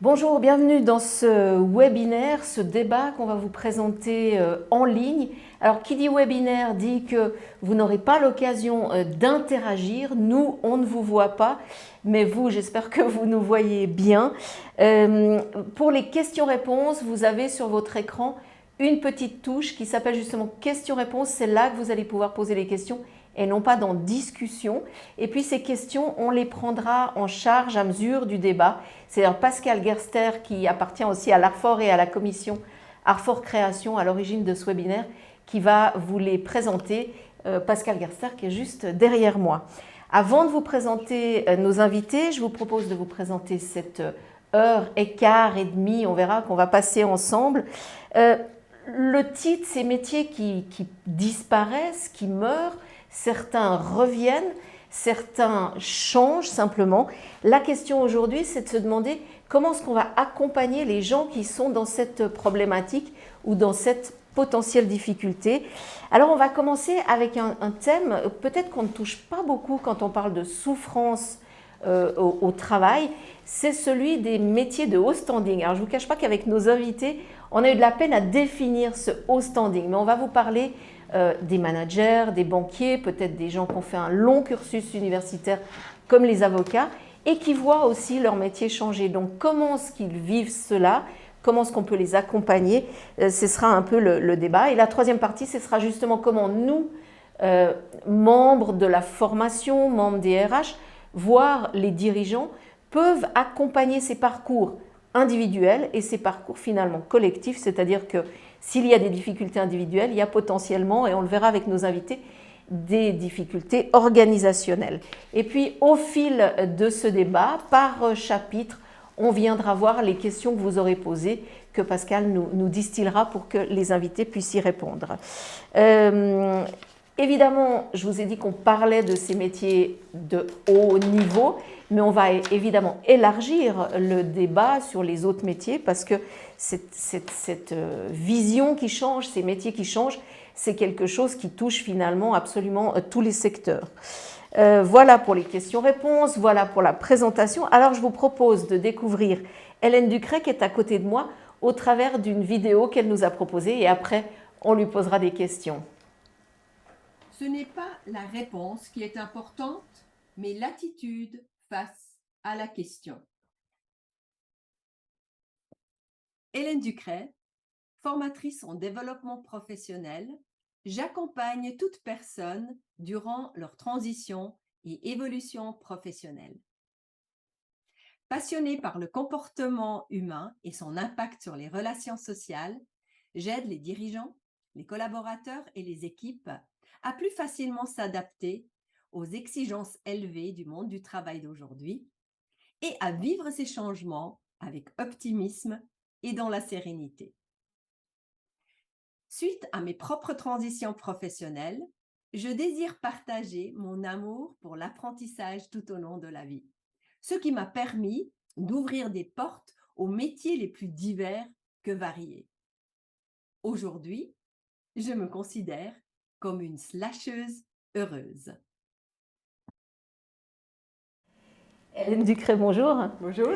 Bonjour, bienvenue dans ce webinaire, ce débat qu'on va vous présenter en ligne. Alors, qui dit webinaire dit que vous n'aurez pas l'occasion d'interagir. Nous, on ne vous voit pas, mais vous, j'espère que vous nous voyez bien. Pour les questions-réponses, vous avez sur votre écran une petite touche qui s'appelle justement questions-réponses. C'est là que vous allez pouvoir poser les questions et non pas dans discussion. Et puis ces questions, on les prendra en charge à mesure du débat. C'est Pascal Gerster, qui appartient aussi à l'Arfor et à la commission Arfor Création à l'origine de ce webinaire, qui va vous les présenter. Pascal Gerster qui est juste derrière moi. Avant de vous présenter nos invités, je vous propose de vous présenter cette heure et quart et demie, on verra, qu'on va passer ensemble. Le titre, ces métiers qui disparaissent, qui meurent, certains reviennent, certains changent simplement. La question aujourd'hui, c'est de se demander comment est-ce qu'on va accompagner les gens qui sont dans cette problématique ou dans cette potentielle difficulté. Alors on va commencer avec un thème, peut-être qu'on ne touche pas beaucoup quand on parle de souffrance au travail, c'est celui des métiers de haut standing. Alors je ne vous cache pas qu'avec nos invités, on a eu de la peine à définir ce haut standing, mais on va vous parler des managers, des banquiers, peut-être des gens qui ont fait un long cursus universitaire comme les avocats et qui voient aussi leur métier changer. Donc comment est-ce qu'ils vivent cela? Comment est-ce qu'on peut les accompagner? Ce sera un peu le débat. Et la troisième partie, ce sera justement comment nous, membres de la formation, membres des RH, voire les dirigeants, peuvent accompagner ces parcours individuels et ces parcours finalement collectifs, c'est-à-dire que s'il y a des difficultés individuelles, il y a potentiellement, et on le verra avec nos invités, des difficultés organisationnelles. Et puis au fil de ce débat, par chapitre, on viendra voir les questions que vous aurez posées, que Pascal nous distillera pour que les invités puissent y répondre. Évidemment, je vous ai dit qu'on parlait de ces métiers de haut niveau, mais on va évidemment élargir le débat sur les autres métiers parce que cette vision qui change, ces métiers qui changent, c'est quelque chose qui touche finalement absolument tous les secteurs. Voilà pour les questions-réponses, voilà pour la présentation. Alors je vous propose de découvrir Hélène Ducret qui est à côté de moi au travers d'une vidéo qu'elle nous a proposée et après on lui posera des questions. Ce n'est pas la réponse qui est importante, mais l'attitude face à la question. Hélène Ducret, formatrice en développement professionnel, j'accompagne toute personne durant leur transition et évolution professionnelle. Passionnée par le comportement humain et son impact sur les relations sociales, j'aide les dirigeants, les collaborateurs et les équipes à plus facilement s'adapter aux exigences élevées du monde du travail d'aujourd'hui et à vivre ces changements avec optimisme et dans la sérénité. Suite à mes propres transitions professionnelles, je désire partager mon amour pour l'apprentissage tout au long de la vie, ce qui m'a permis d'ouvrir des portes aux métiers les plus divers que variés. Aujourd'hui, je me considère comme une slasheuse heureuse. Hélène Ducret, bonjour. Bonjour.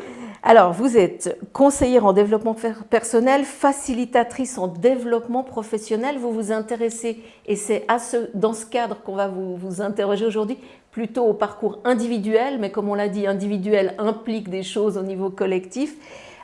Alors, vous êtes conseillère en développement personnel, facilitatrice en développement professionnel. Vous vous intéressez, et c'est dans ce cadre qu'on va vous interroger aujourd'hui, plutôt au parcours individuel, mais comme on l'a dit, individuel implique des choses au niveau collectif.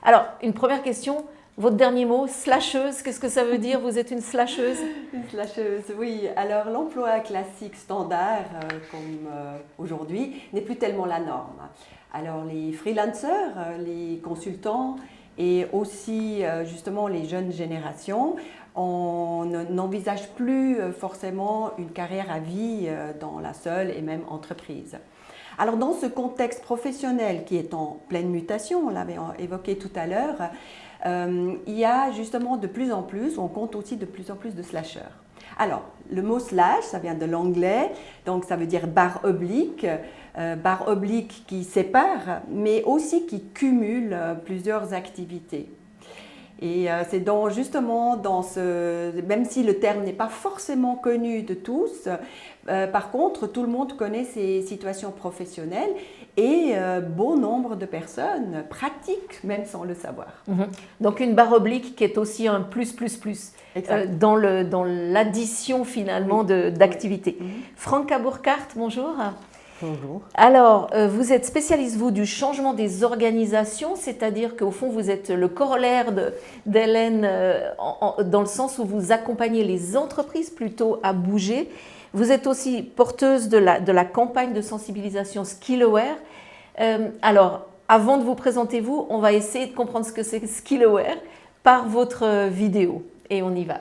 Alors, une première question. Votre dernier mot, slasheuse, qu'est-ce que ça veut dire? Vous êtes une slasheuse? Une slasheuse, oui. Alors l'emploi classique standard, comme aujourd'hui, n'est plus tellement la norme. Alors les freelancers, les consultants et aussi justement les jeunes générations, on n'envisage plus forcément une carrière à vie dans la seule et même entreprise. Alors dans ce contexte professionnel qui est en pleine mutation, on l'avait évoqué tout à l'heure, il y a justement de plus en plus, on compte aussi de plus en plus de slasheurs. Alors, le mot slash, ça vient de l'anglais, donc ça veut dire barre oblique qui sépare, mais aussi qui cumule plusieurs activités. Et c'est justement dans même si le terme n'est pas forcément connu de tous, par contre, tout le monde connaît ces situations professionnelles et bon nombre de personnes pratiquent même sans le savoir. Donc une barre oblique qui est aussi un plus dans l'addition finalement d'activités. Franca Burkhardt, bonjour. Bonjour. Alors, vous êtes spécialiste, vous, du changement des organisations, c'est-à-dire qu'au fond, vous êtes le corollaire d'Hélène dans le sens où vous accompagnez les entreprises plutôt à bouger. Vous êtes aussi porteuse de la campagne de sensibilisation Skillaware. Alors, avant de vous présenter, on va essayer de comprendre ce que c'est Skillaware par votre vidéo. Et on y va.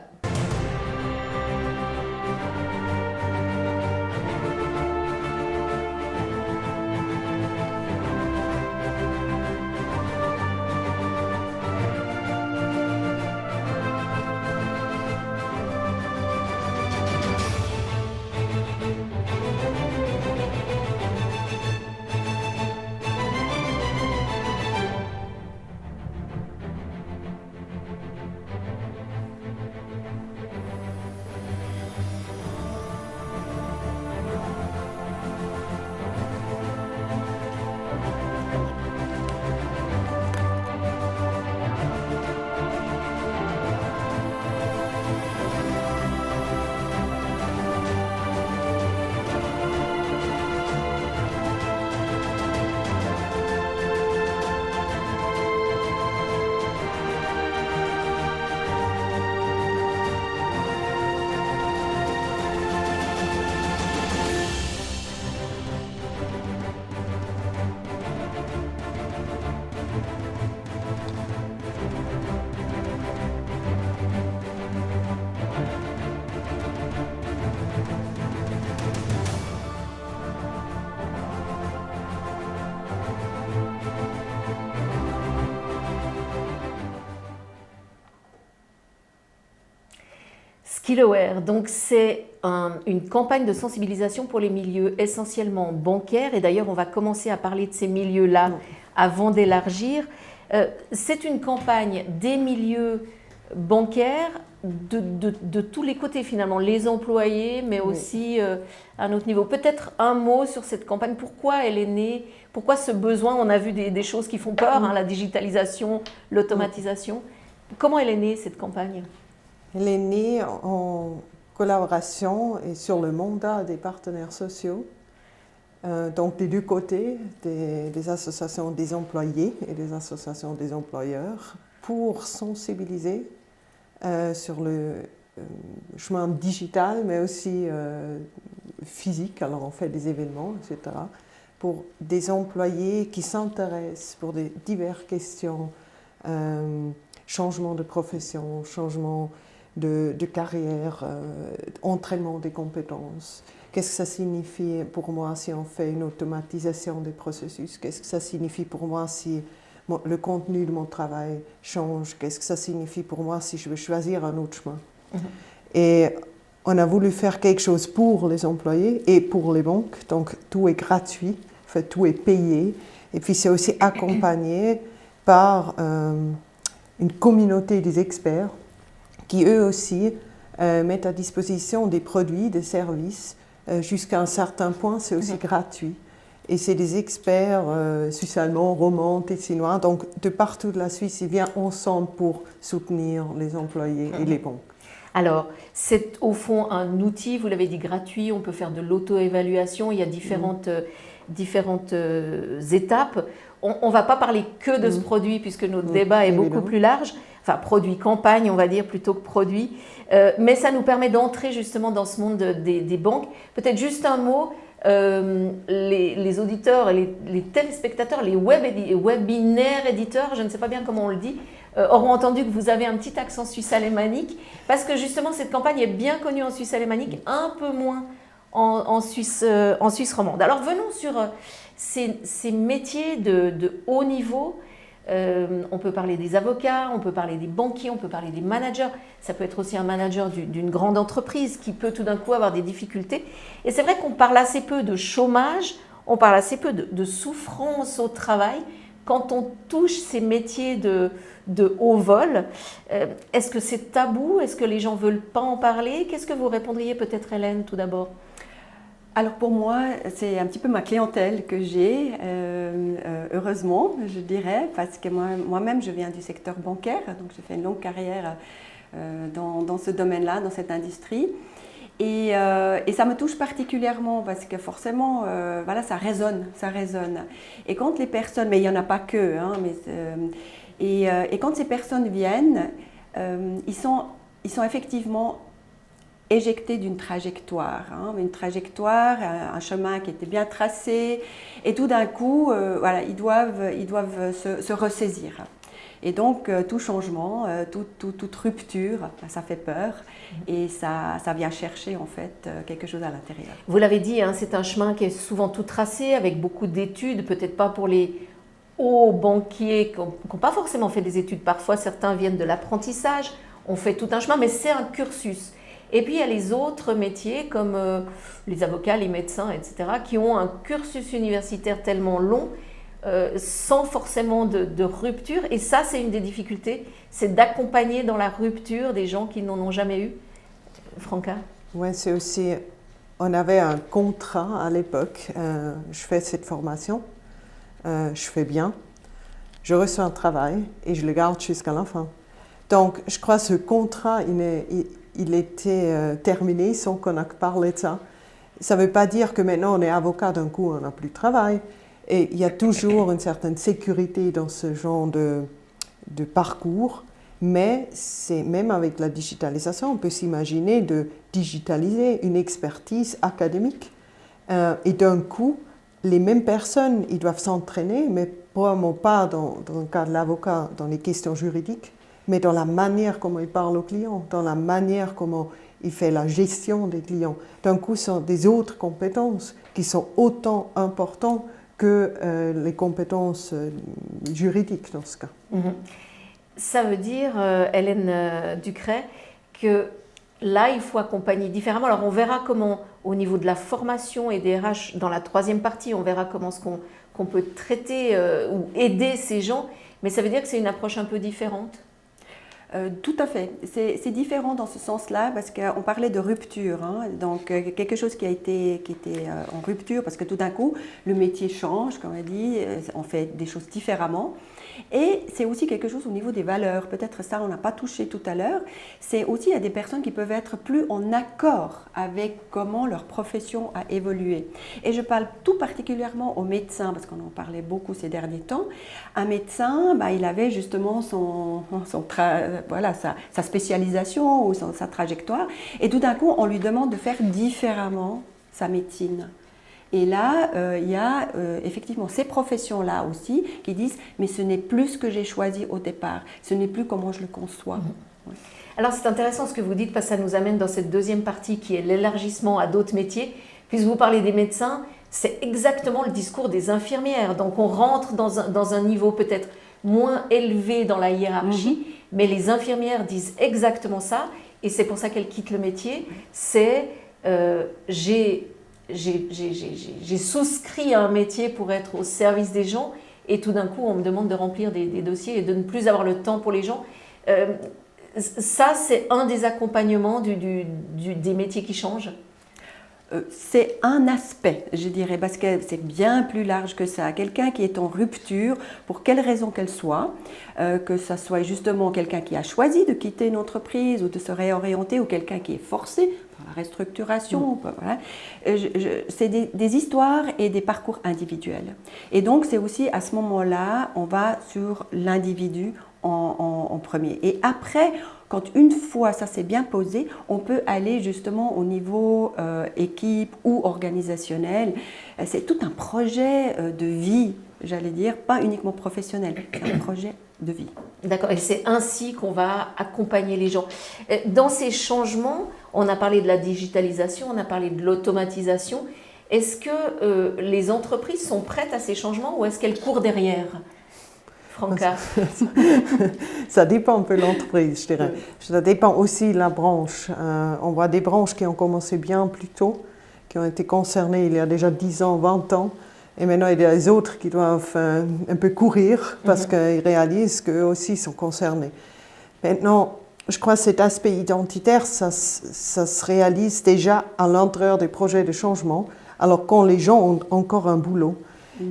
Skillaware, donc c'est une campagne de sensibilisation pour les milieux essentiellement bancaires, et d'ailleurs on va commencer à parler de ces milieux-là avant d'élargir. C'est une campagne des milieux bancaires de tous les côtés finalement, les employés, mais aussi à un autre niveau. Peut-être un mot sur cette campagne, pourquoi elle est née, pourquoi ce besoin, on a vu des choses qui font peur, la digitalisation, l'automatisation. Comment elle est née cette campagne ? Elle est née en collaboration et sur le mandat des partenaires sociaux, donc des deux côtés, des associations des employés et des associations des employeurs, pour sensibiliser sur le chemin digital, mais aussi physique. Alors on fait des événements, etc., pour des employés qui s'intéressent pour des diverses questions, changement de profession, changement de carrière, entraînement des compétences. Qu'est-ce que ça signifie pour moi si on fait une automatisation des processus? Qu'est-ce que ça signifie pour moi si le contenu de mon travail change? Qu'est-ce que ça signifie pour moi si je veux choisir un autre chemin? Et on a voulu faire quelque chose pour les employés et pour les banques. Donc tout est gratuit, en fait, tout est payé. Et puis c'est aussi accompagné par une communauté des experts qui eux aussi mettent à disposition des produits, des services. Jusqu'à un certain point, c'est aussi gratuit. Et c'est des experts suisses-allemands, romands, tessinois, donc de partout de la Suisse, ils viennent ensemble pour soutenir les employés et les banques. Alors, c'est au fond un outil, vous l'avez dit, gratuit, on peut faire de l'auto-évaluation, il y a différentes étapes. On ne va pas parler que de ce produit puisque notre débat est beaucoup plus large, enfin produit campagne on va dire plutôt que produit, mais ça nous permet d'entrer justement dans ce monde des banques. Peut-être juste un mot, les auditeurs et les téléspectateurs, les webinaires éditeurs, je ne sais pas bien comment on le dit, auront entendu que vous avez un petit accent suisse alémanique parce que justement cette campagne est bien connue en Suisse alémanique, un peu moins en Suisse romande. Alors venons sur ces métiers de haut niveau. On peut parler des avocats, on peut parler des banquiers, on peut parler des managers. Ça peut être aussi un manager d'une grande entreprise qui peut tout d'un coup avoir des difficultés. Et c'est vrai qu'on parle assez peu de chômage, on parle assez peu de souffrance au travail. quand on touche ces métiers de haut vol, est-ce que c'est tabou? Est-ce que les gens ne veulent pas en parler? Qu'est-ce que vous répondriez peut-être, Hélène, tout d'abord? Alors pour moi, c'est un petit peu ma clientèle que j'ai, heureusement, je dirais, parce que moi-même, je viens du secteur bancaire, donc j'ai fait une longue carrière dans ce domaine-là, dans cette industrie. Et ça me touche particulièrement parce que forcément, voilà, ça résonne. Et quand les personnes, mais il n'y en a pas que, hein, et quand ces personnes viennent, ils sont effectivement éjectés d'une trajectoire, hein, un chemin qui était bien tracé, et tout d'un coup, voilà, ils doivent se ressaisir. Et donc, tout changement, toute rupture, ça fait peur et ça vient chercher en fait quelque chose à l'intérieur. Vous l'avez dit, hein, c'est un chemin qui est souvent tout tracé avec beaucoup d'études, peut-être pas pour les hauts banquiers qui n'ont pas forcément fait des études. Parfois, certains viennent de l'apprentissage, on fait tout un chemin, mais c'est un cursus. Et puis, il y a les autres métiers comme les avocats, les médecins, etc., qui ont un cursus universitaire tellement long, sans forcément de rupture. Et ça, c'est une des difficultés, c'est d'accompagner dans la rupture des gens qui n'en ont jamais eu. Franca? Oui, c'est aussi... On avait un contrat à l'époque. Je fais cette formation, je fais bien, je reçois un travail et je le garde jusqu'à la fin. Donc, je crois que ce contrat, il était terminé sans qu'on ait parlé de ça. Ça ne veut pas dire que maintenant on est avocat, d'un coup on n'a plus de travail. Et il y a toujours une certaine sécurité dans ce genre de parcours, mais même avec la digitalisation, on peut s'imaginer de digitaliser une expertise académique. Et d'un coup, les mêmes personnes, ils doivent s'entraîner, mais probablement pas dans le cas de l'avocat, dans les questions juridiques, mais dans la manière comment il parle aux clients, dans la manière comment il fait la gestion des clients. D'un coup, ce sont des autres compétences qui sont autant importantes que les compétences juridiques dans ce cas. Ça veut dire, Hélène Ducret, que là, il faut accompagner différemment. Alors, on verra comment, au niveau de la formation et des RH, dans la troisième partie, on verra comment qu'on peut traiter ou aider ces gens, mais ça veut dire que c'est une approche un peu différente? Tout à fait. C'est différent dans ce sens-là parce qu'on parlait de rupture, hein, donc quelque chose qui était en rupture parce que tout d'un coup, le métier change, comme on dit, on fait des choses différemment. Et c'est aussi quelque chose au niveau des valeurs. Peut-être ça, on n'a pas touché tout à l'heure. C'est aussi, il y a des personnes qui peuvent être plus en accord avec comment leur profession a évolué. Et je parle tout particulièrement aux médecins, parce qu'on en parlait beaucoup ces derniers temps. Un médecin, il avait justement sa spécialisation ou sa trajectoire. Et tout d'un coup, on lui demande de faire différemment sa médecine. Et là, il y a effectivement ces professions-là aussi qui disent « mais ce n'est plus ce que j'ai choisi au départ, ce n'est plus comment je le conçois ». Ouais. Alors c'est intéressant ce que vous dites parce que ça nous amène dans cette deuxième partie qui est l'élargissement à d'autres métiers. Puisque vous parlez des médecins, c'est exactement le discours des infirmières. Donc on rentre dans un niveau peut-être moins élevé dans la hiérarchie, mais les infirmières disent exactement ça et c'est pour ça qu'elles quittent le métier. C'est j'ai souscrit à un métier pour être au service des gens et tout d'un coup on me demande de remplir des dossiers et de ne plus avoir le temps pour les gens. Ça c'est un des accompagnements des métiers qui changent. C'est un aspect, je dirais, parce que c'est bien plus large que ça. Quelqu'un qui est en rupture, pour quelle raison qu'elle soit, que ce soit justement quelqu'un qui a choisi de quitter une entreprise ou de se réorienter, ou quelqu'un qui est forcé par la restructuration, voilà. C'est des histoires et des parcours individuels. Et donc c'est aussi à ce moment-là, on va sur l'individu en premier. Et après, quand une fois ça s'est bien posé, on peut aller justement au niveau équipe ou organisationnel. C'est tout un projet de vie, j'allais dire, pas uniquement professionnel, c'est un projet de vie. D'accord, et c'est ainsi qu'on va accompagner les gens. Dans ces changements, on a parlé de la digitalisation, on a parlé de l'automatisation. Est-ce que les entreprises sont prêtes à ces changements ou est-ce qu'elles courent derrière ? Franca. Ça dépend un peu de l'entreprise, je dirais. Ça dépend aussi de la branche. On voit des branches qui ont commencé bien plus tôt, qui ont été concernées il y a déjà 10 ans, 20 ans, Et maintenant, il y a les autres qui doivent un peu courir parce qu'ils réalisent qu'eux aussi sont concernés. Maintenant, je crois que cet aspect identitaire, ça se réalise déjà à l'intérieur des projets de changement, alors quand les gens ont encore un boulot.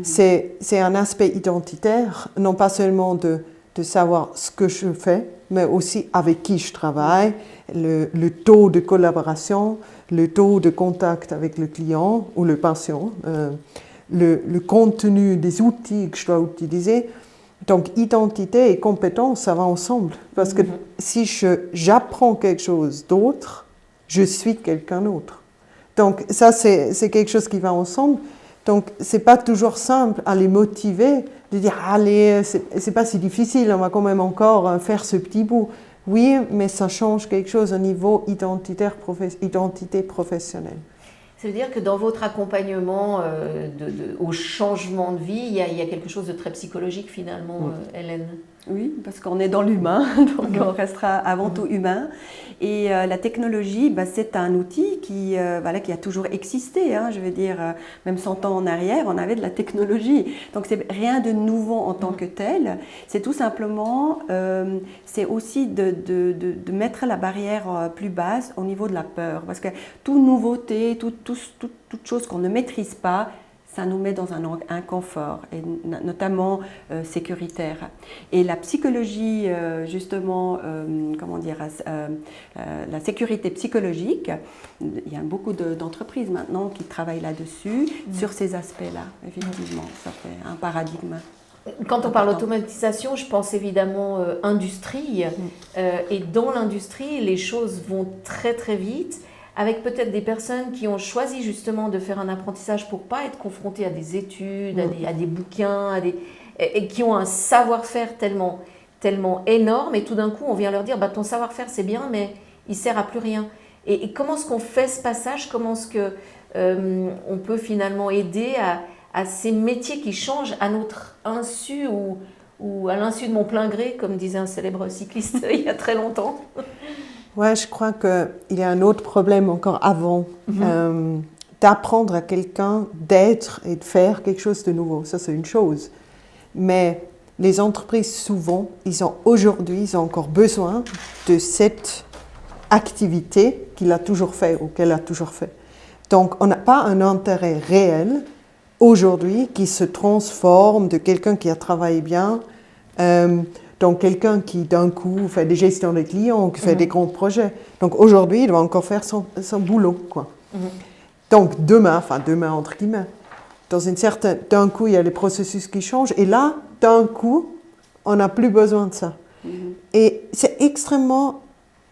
C'est un aspect identitaire, non pas seulement de savoir ce que je fais, mais aussi avec qui je travaille, le taux de collaboration, le taux de contact avec le client ou le patient, le contenu des outils que je dois utiliser. Donc, identité et compétence, ça va ensemble. Parce que si j'apprends quelque chose d'autre, je suis quelqu'un d'autre. Donc, ça, c'est quelque chose qui va ensemble. Donc, ce n'est pas toujours simple à les motiver, de dire « Allez, c'est pas si difficile, on va quand même encore faire ce petit bout. » Oui, mais ça change quelque chose au niveau identité professionnelle. Ça veut dire que dans votre accompagnement au changement de vie, il y a quelque chose de très psychologique finalement, Hélène. Oui, parce qu'on est dans l'humain, donc on restera avant tout humain. Et la technologie, c'est un outil qui a toujours existé. Je veux dire, même 100 ans en arrière, on avait de la technologie. Donc, c'est rien de nouveau en tant que tel. C'est tout simplement, c'est aussi de mettre la barrière plus basse au niveau de la peur. Parce que toute nouveauté, toute chose qu'on ne maîtrise pas, ça nous met dans un inconfort, et notamment sécuritaire. Et la psychologie, justement, la sécurité psychologique, il y a beaucoup d'entreprises maintenant qui travaillent là-dessus, sur ces aspects-là, effectivement. Ça fait un paradigme. Quand on parle d'automatisation, je pense évidemment industrie. Et dans l'industrie, les choses vont très très vite, avec peut-être des personnes qui ont choisi justement de faire un apprentissage pour ne pas être confrontées à des études, à des bouquins, et qui ont un savoir-faire tellement énorme, et tout d'un coup on vient leur dire ton savoir-faire c'est bien, mais il ne sert à plus rien. Et comment est-ce qu'on fait ce passage? Comment est-ce qu'on peut finalement aider à ces métiers qui changent à notre insu ou à l'insu de mon plein gré, comme disait un célèbre cycliste il y a très longtemps? Ouais, je crois qu'il y a un autre problème encore avant, d'apprendre à quelqu'un d'être et de faire quelque chose de nouveau. Ça, c'est une chose. Mais les entreprises, souvent, aujourd'hui, ils ont encore besoin de cette activité qu'il a toujours fait ou qu'elle a toujours fait. Donc, on n'a pas un intérêt réel aujourd'hui qui se transforme de quelqu'un qui a travaillé bien, donc quelqu'un qui d'un coup fait des gestions de clients, qui fait des grands projets. Donc aujourd'hui, il doit encore faire son boulot, quoi. Donc demain entre guillemets, d'un coup, il y a les processus qui changent, et là, d'un coup, on n'a plus besoin de ça. Et c'est extrêmement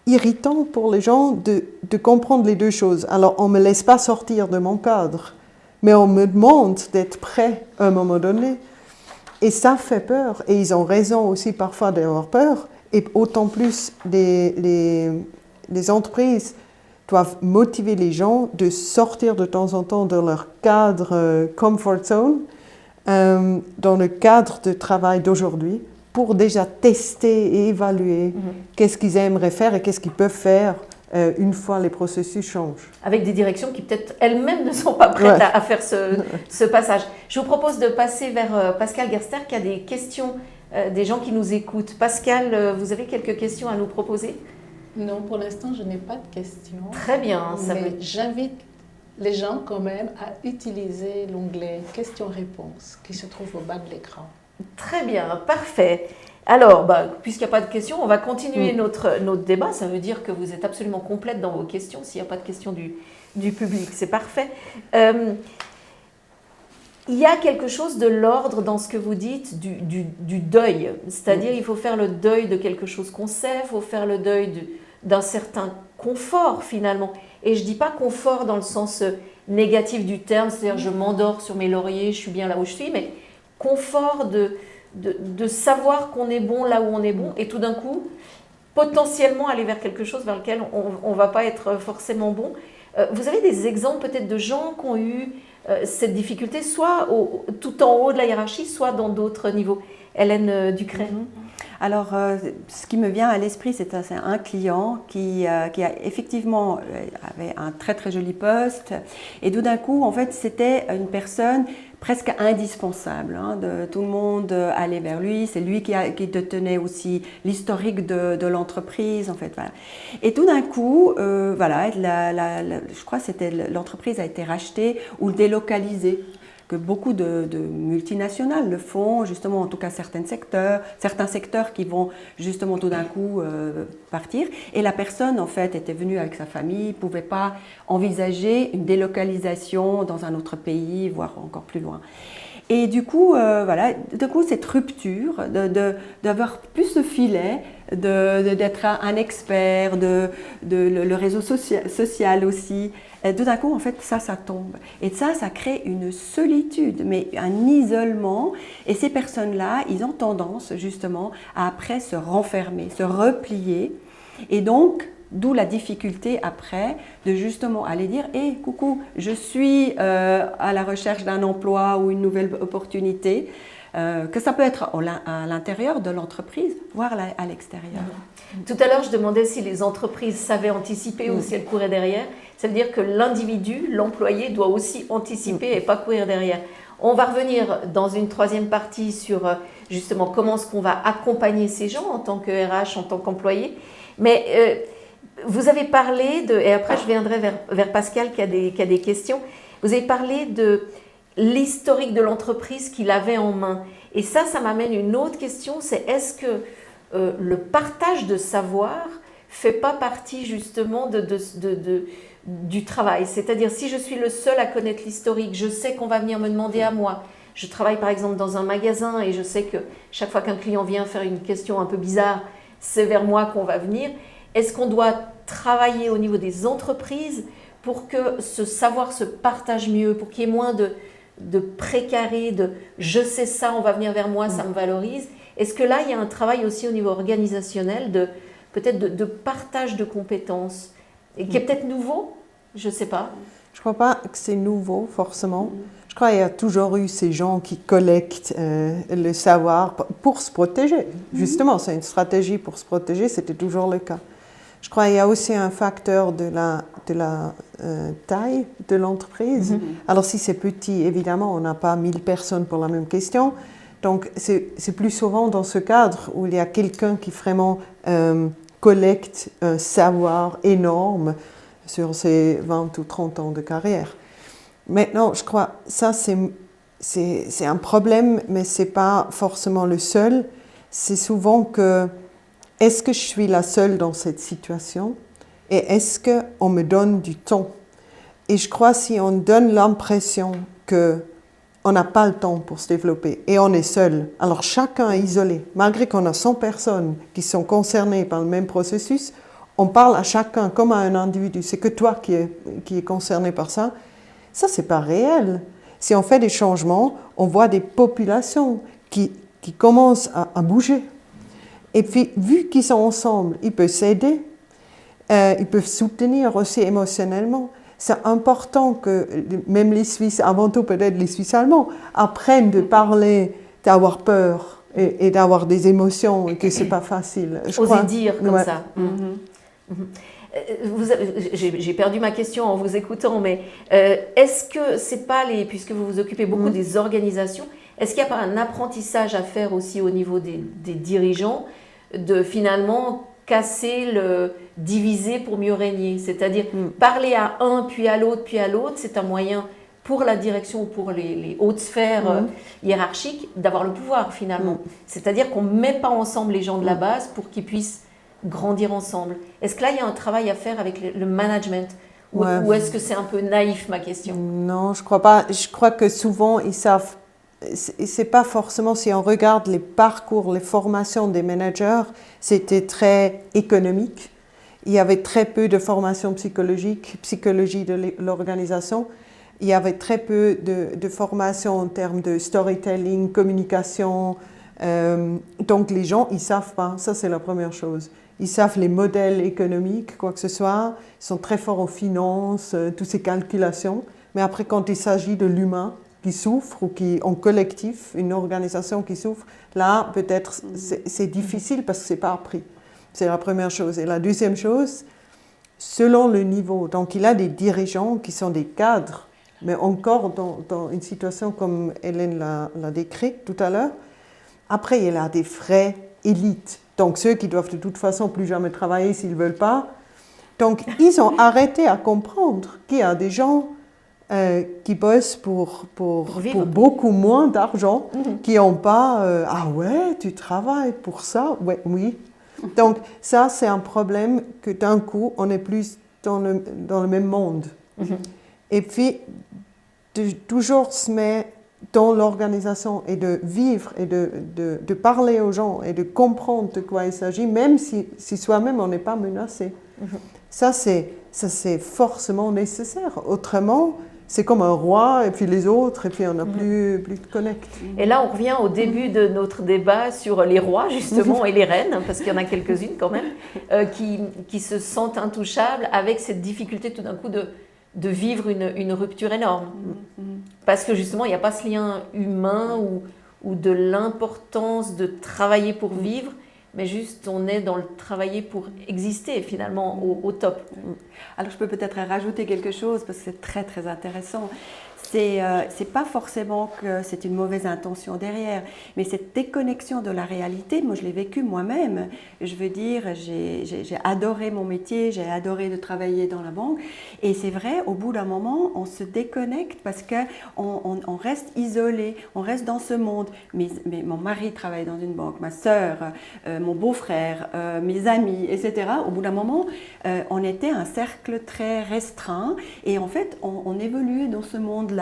irritant pour les gens de comprendre les deux choses. Alors, on ne me laisse pas sortir de mon cadre, mais on me demande d'être prêt à un moment donné. Et ça fait peur, et ils ont raison aussi parfois d'avoir peur, et autant plus les entreprises doivent motiver les gens de sortir de temps en temps de leur cadre comfort zone, dans le cadre de travail d'aujourd'hui, pour déjà tester et évaluer qu'est-ce qu'ils aimeraient faire et qu'est-ce qu'ils peuvent faire une fois les processus changent. Avec des directions qui peut-être elles-mêmes ne sont pas prêtes à faire ce passage. Je vous propose de passer vers Pascal Gerster qui a des questions des gens qui nous écoutent. Pascal, vous avez quelques questions à nous proposer? Non, pour l'instant, je n'ai pas de questions. Très bien. Mais j'invite les gens quand même à utiliser l'onglet questions-réponses qui se trouve au bas de l'écran. Très bien, parfait. Alors, puisqu'il n'y a pas de questions, on va continuer notre débat. Ça veut dire que vous êtes absolument complète dans vos questions. S'il n'y a pas de questions du public, c'est parfait. Il y a quelque chose de l'ordre dans ce que vous dites du deuil. C'est-à-dire il faut faire le deuil de quelque chose qu'on sait, il faut faire le deuil d'un certain confort finalement. Et je ne dis pas confort dans le sens négatif du terme, c'est-à-dire je m'endors sur mes lauriers, je suis bien là où je suis, mais confort de savoir qu'on est bon là où on est bon, et tout d'un coup, potentiellement aller vers quelque chose vers lequel on ne va pas être forcément bon. Vous avez des exemples peut-être de gens qui ont eu cette difficulté, soit tout en haut de la hiérarchie, soit dans d'autres niveaux? Hélène Ducret. Alors, ce qui me vient à l'esprit, c'est un client qui a effectivement avait un très très joli poste, et tout d'un coup, en fait, c'était une personne presque indispensable. Tout le monde allait vers lui, c'est lui qui détenait aussi l'historique de l'entreprise, en fait. Voilà. Et tout d'un coup, voilà, je crois que l'entreprise a été rachetée ou délocalisée. Que beaucoup de multinationales le font, justement, en tout cas certains secteurs qui vont justement tout d'un coup partir. Et la personne, en fait, était venue avec sa famille, ne pouvait pas envisager une délocalisation dans un autre pays, voire encore plus loin. Et du coup, voilà, cette rupture, d'avoir plus de filet, d'être un expert, le réseau social aussi, tout d'un coup, en fait, ça tombe. Et ça crée une solitude, mais un isolement. Et ces personnes-là, ils ont tendance justement à après se renfermer, se replier. Et donc, d'où la difficulté après de justement aller dire « Hé, coucou, je suis à la recherche d'un emploi ou une nouvelle opportunité ». Que ça peut être à l'intérieur de l'entreprise, voire à l'extérieur. Tout à l'heure, je demandais si les entreprises savaient anticiper ou si elles couraient derrière. Ça veut dire que l'individu, l'employé, doit aussi anticiper et pas courir derrière. On va revenir dans une troisième partie sur justement comment est-ce qu'on va accompagner ces gens en tant que RH, en tant qu'employé. Mais vous avez parlé et après je viendrai vers Pascal qui a des questions, vous avez parlé de l'historique de l'entreprise qu'il avait en main. Et ça m'amène une autre question, c'est est-ce que le partage de savoir fait pas partie justement du travail? C'est-à-dire, si je suis le seul à connaître l'historique, je sais qu'on va venir me demander à moi. Je travaille par exemple dans un magasin et je sais que chaque fois qu'un client vient faire une question un peu bizarre, c'est vers moi qu'on va venir. Est-ce qu'on doit travailler au niveau des entreprises pour que ce savoir se partage mieux, pour qu'il y ait moins de précaré, de je sais ça, on va venir vers moi, ça me valorise. Est-ce que là, il y a un travail aussi au niveau organisationnel peut-être de partage de compétences, et qui est peut-être nouveau? Je ne sais pas. Je ne crois pas que c'est nouveau, forcément. Je crois qu'il y a toujours eu ces gens qui collectent le savoir pour se protéger. Justement, c'est une stratégie pour se protéger, c'était toujours le cas. Je crois qu'il y a aussi un facteur de la taille de l'entreprise. Alors si c'est petit, évidemment, on n'a pas 1000 personnes pour la même question. Donc c'est plus souvent dans ce cadre où il y a quelqu'un qui vraiment collecte un savoir énorme sur ses 20 ou 30 ans de carrière. Maintenant, je crois que ça c'est un problème, mais ce n'est pas forcément le seul. C'est souvent que est-ce que je suis la seule dans cette situation et est-ce qu'on me donne du temps? Et je crois que si on donne l'impression qu'on n'a pas le temps pour se développer et on est seul, alors chacun est isolé, malgré qu'on a 100 personnes qui sont concernées par le même processus, on parle à chacun comme à un individu. C'est que toi qui est concerné par ça. Ça, ce n'est pas réel. Si on fait des changements, on voit des populations qui commencent à bouger. Et puis, vu qu'ils sont ensemble, ils peuvent s'aider, ils peuvent soutenir aussi émotionnellement. C'est important que même les Suisses, avant tout peut-être les Suisses allemands, apprennent de parler, d'avoir peur et d'avoir des émotions et que ce n'est pas facile. Oser dire comme ça. J'ai perdu ma question en vous écoutant, mais est-ce que c'est pas puisque vous vous occupez beaucoup des organisations, est-ce qu'il n'y a pas un apprentissage à faire aussi au niveau des dirigeants de finalement casser le diviser pour mieux régner? C'est-à-dire parler à un, puis à l'autre, c'est un moyen pour la direction ou pour les hautes sphères hiérarchiques d'avoir le pouvoir finalement. C'est-à-dire qu'on ne met pas ensemble les gens de la base pour qu'ils puissent grandir ensemble. Est-ce que là, il y a un travail à faire avec le management ou est-ce que c'est un peu naïf ma question? Non, je ne crois pas. Je crois que souvent, ils savent. C'est pas forcément, si on regarde les parcours, les formations des managers, c'était très économique. Il y avait très peu de formation psychologique, psychologie de l'organisation. Il y avait très peu de formation en termes de storytelling, communication. Donc les gens, ils savent pas. Ça, c'est la première chose. Ils savent les modèles économiques, quoi que ce soit. Ils sont très forts aux finances, toutes ces calculations. Mais après, quand il s'agit de l'humain, qui souffre ou qui en collectif, une organisation qui souffre, là peut-être c'est difficile parce que c'est pas appris. C'est la première chose. Et la deuxième chose, selon le niveau, donc il y a des dirigeants qui sont des cadres, mais encore dans une situation comme Hélène l'a décrite tout à l'heure. Après, il y a des vrais élites, donc ceux qui doivent de toute façon plus jamais travailler s'ils ne veulent pas. Donc ils ont arrêté à comprendre qu'il y a des gens qui bossent pour beaucoup moins d'argent, qui n'ont pas ah ouais, tu travailles pour ça? Ouais, oui. Donc ça, c'est un problème que d'un coup, on est plus dans le même monde. Et puis, de toujours se mettre dans l'organisation et de vivre et de parler aux gens et de comprendre de quoi il s'agit, même si soi-même on n'est pas menacé. Ça, c'est forcément nécessaire. Autrement, c'est comme un roi et puis les autres, et puis on n'a plus de connect. Et là, on revient au début de notre débat sur les rois, justement, et les reines, parce qu'il y en a quelques-unes quand même, qui se sentent intouchables avec cette difficulté tout d'un coup de vivre une rupture énorme. Parce que justement, il n'y a pas ce lien humain ou de l'importance de travailler pour vivre, mais juste on est dans le travailler pour exister finalement au top. Alors je peux peut-être rajouter quelque chose parce que c'est très très intéressant. C'est pas forcément que c'est une mauvaise intention derrière, mais cette déconnexion de la réalité, moi je l'ai vécu moi-même. Je veux dire, j'ai adoré mon métier, j'ai adoré de travailler dans la banque, et c'est vrai, au bout d'un moment, on se déconnecte parce qu'on reste isolé, on reste dans ce monde. Mais mon mari travaille dans une banque, ma sœur, mon beau-frère, mes amis, etc. Au bout d'un moment, on était un cercle très restreint, et en fait, on évoluait dans ce monde-là.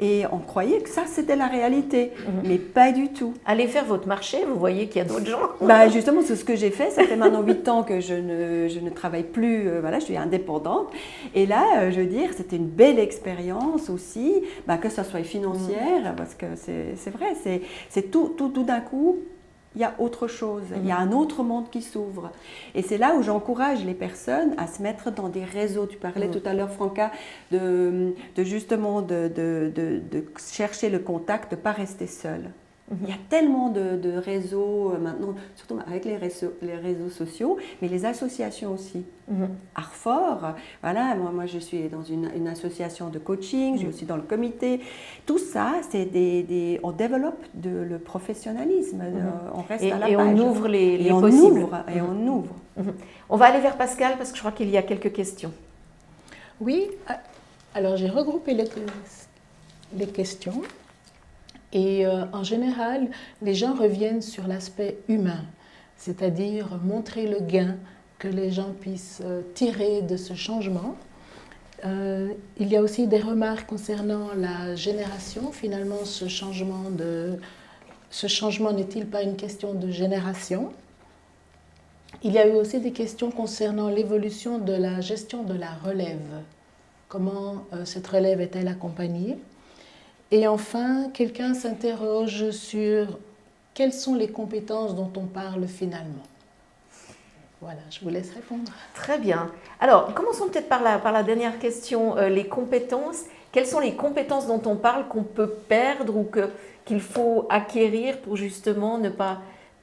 Et on croyait que ça, c'était la réalité, mais pas du tout. Allez faire votre marché, vous voyez qu'il y a d'autres gens. Justement, c'est ce que j'ai fait. Ça fait maintenant 8 ans que je ne travaille plus, voilà, je suis indépendante. Et là, je veux dire, c'était une belle expérience aussi, que ça soit financière, parce que c'est vrai, c'est tout d'un coup, il y a autre chose, il y a un autre monde qui s'ouvre. Et c'est là où j'encourage les personnes à se mettre dans des réseaux. Tu parlais tout à l'heure, Franca, justement de chercher le contact, de ne pas rester seul. Il y a tellement de réseaux maintenant, surtout avec les réseaux sociaux, mais les associations aussi. Arfort, voilà, moi je suis dans une association de coaching, je suis aussi dans le comité. Tout ça, on développe le professionnalisme, on reste à la page. Et on ouvre les possibles. On ouvre. On va aller vers Pascal parce que je crois qu'il y a quelques questions. Oui, alors j'ai regroupé les questions. Et en général, les gens reviennent sur l'aspect humain, c'est-à-dire montrer le gain que les gens puissent tirer de ce changement. Il y a aussi des remarques concernant la génération. Finalement, ce changement n'est-il pas une question de génération? Il y a eu aussi des questions concernant l'évolution de la gestion de la relève. Comment cette relève est-elle accompagnée? Et enfin, quelqu'un s'interroge sur quelles sont les compétences dont on parle finalement. Voilà, je vous laisse répondre. Très bien. Alors, commençons peut-être par la dernière question, les compétences. Quelles sont les compétences dont on parle qu'on peut perdre ou qu'il faut acquérir pour justement ne pas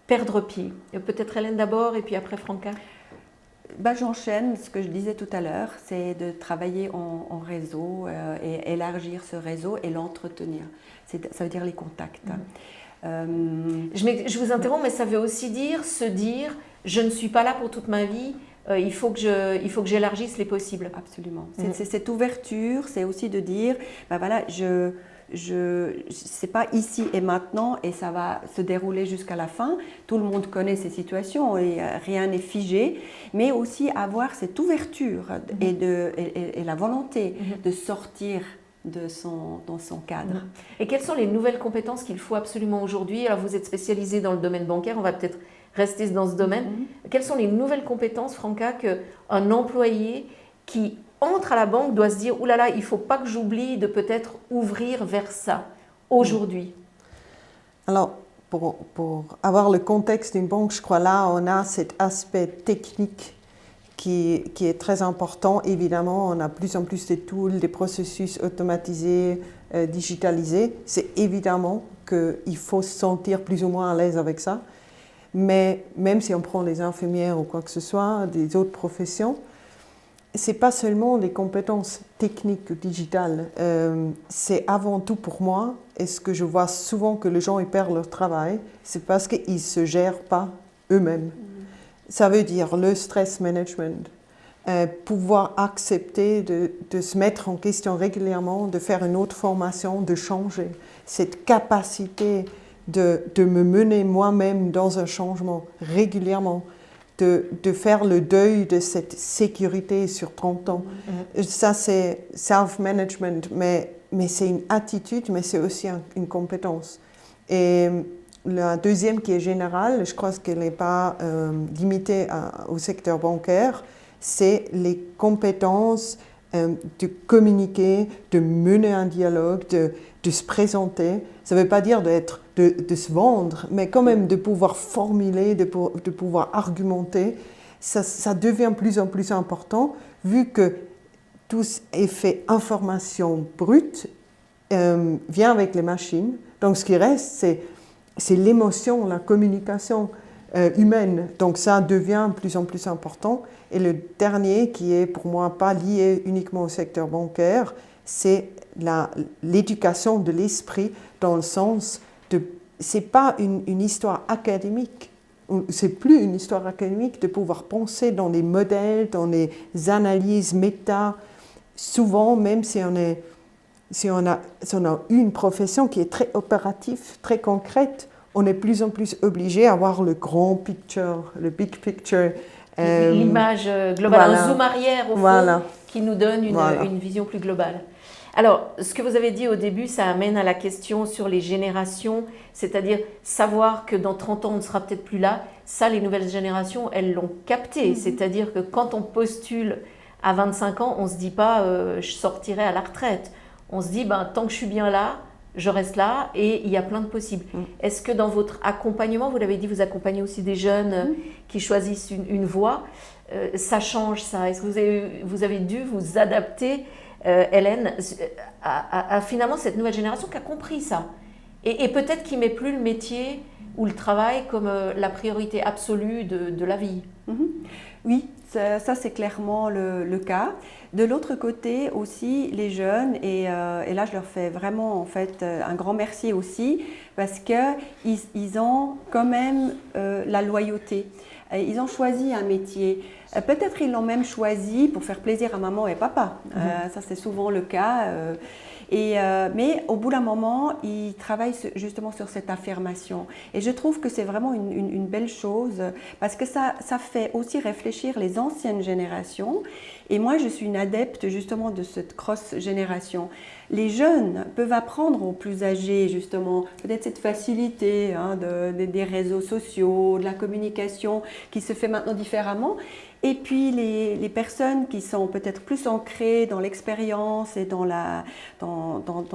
perdre pied? Peut-être Hélène d'abord et puis après Franca. J'enchaîne ce que je disais tout à l'heure, c'est de travailler en réseau et élargir ce réseau et l'entretenir. Ça veut dire les contacts. Je vous interromps, mais ça veut aussi dire se dire je ne suis pas là pour toute ma vie, il faut que j'élargisse les possibles. Absolument. C'est cette ouverture, c'est aussi de dire voilà, c'est pas ici et maintenant et ça va se dérouler jusqu'à la fin. Tout le monde connaît ces situations et rien n'est figé, mais aussi avoir cette ouverture et la volonté de sortir dans son cadre. Et quelles sont les nouvelles compétences qu'il faut absolument aujourd'hui? Alors vous êtes spécialisé dans le domaine bancaire, on va peut-être rester dans ce domaine. Quelles sont les nouvelles compétences, Franca, qu'un employé qui entre à la banque doit se dire « Ouh là là, il ne faut pas que j'oublie de peut-être ouvrir vers ça aujourd'hui ». Alors, pour avoir le contexte d'une banque, je crois là, on a cet aspect technique qui est très important. Évidemment, on a de plus en plus de tools, des processus automatisés, digitalisés. C'est évidemment qu'il faut se sentir plus ou moins à l'aise avec ça. Mais même si on prend les infirmières ou quoi que ce soit, des autres professions, ce n'est pas seulement des compétences techniques ou digitales. C'est avant tout pour moi, et ce que je vois souvent que les gens ils perdent leur travail, c'est parce qu'ils ne se gèrent pas eux-mêmes. Ça veut dire le stress management, pouvoir accepter de se mettre en question régulièrement, de faire une autre formation, de changer. Cette capacité de me mener moi-même dans un changement régulièrement, de faire le deuil de cette sécurité sur 30 ans. Ça, c'est self-management, mais c'est une attitude, mais c'est aussi une compétence. Et la deuxième qui est générale, je crois qu'elle n'est pas limitée au secteur bancaire, c'est les compétences de communiquer, de mener un dialogue, de se présenter. Ça ne veut pas dire de se vendre, mais quand même de pouvoir formuler, de pouvoir argumenter. Ça devient de plus en plus important, vu que tout effet information brute vient avec les machines. Donc ce qui reste, c'est l'émotion, la communication humaine. Donc ça devient de plus en plus important. Et le dernier, qui est pour moi pas lié uniquement au secteur bancaire, c'est l'éducation de l'esprit, dans le sens de... C'est pas une histoire académique, c'est plus une histoire académique de pouvoir penser dans des modèles, dans des analyses méta. Souvent, même si on a une profession qui est très opérative, très concrète, on est de plus en plus obligé à avoir le grand picture, le big picture. L'image globale, voilà. Un zoom arrière au fond, qui nous donne une vision plus globale. Alors, ce que vous avez dit au début, ça amène à la question sur les générations, c'est-à-dire savoir que dans 30 ans, on ne sera peut-être plus là. Ça, les nouvelles générations, elles l'ont capté. C'est-à-dire que quand on postule à 25 ans, on ne se dit pas je sortirai à la retraite. On se dit tant que je suis bien là, je reste là, et il y a plein de possibles. Est-ce que dans votre accompagnement, vous l'avez dit, vous accompagnez aussi des jeunes qui choisissent une voie, ça change ça? Est-ce que vous avez dû vous adapter, Hélène, à finalement cette nouvelle génération qui a compris ça, et peut-être qui ne met plus le métier ou le travail comme la priorité absolue de la vie? Oui, ça c'est clairement le cas. De l'autre côté aussi, les jeunes, et là je leur fais vraiment en fait un grand merci aussi, parce qu'ils ont quand même la loyauté. Ils ont choisi un métier. Peut-être ils l'ont même choisi pour faire plaisir à maman et papa. Ça c'est souvent le cas. Mais au bout d'un moment, ils travaillent justement sur cette affirmation. Et je trouve que c'est vraiment une belle chose, parce que ça fait aussi réfléchir les anciennes générations. Et moi, je suis une adepte justement de cette cross-génération. Les jeunes peuvent apprendre aux plus âgés, justement, peut-être cette facilité des réseaux sociaux, de la communication qui se fait maintenant différemment. Et puis les personnes qui sont peut-être plus ancrées dans l'expérience et dans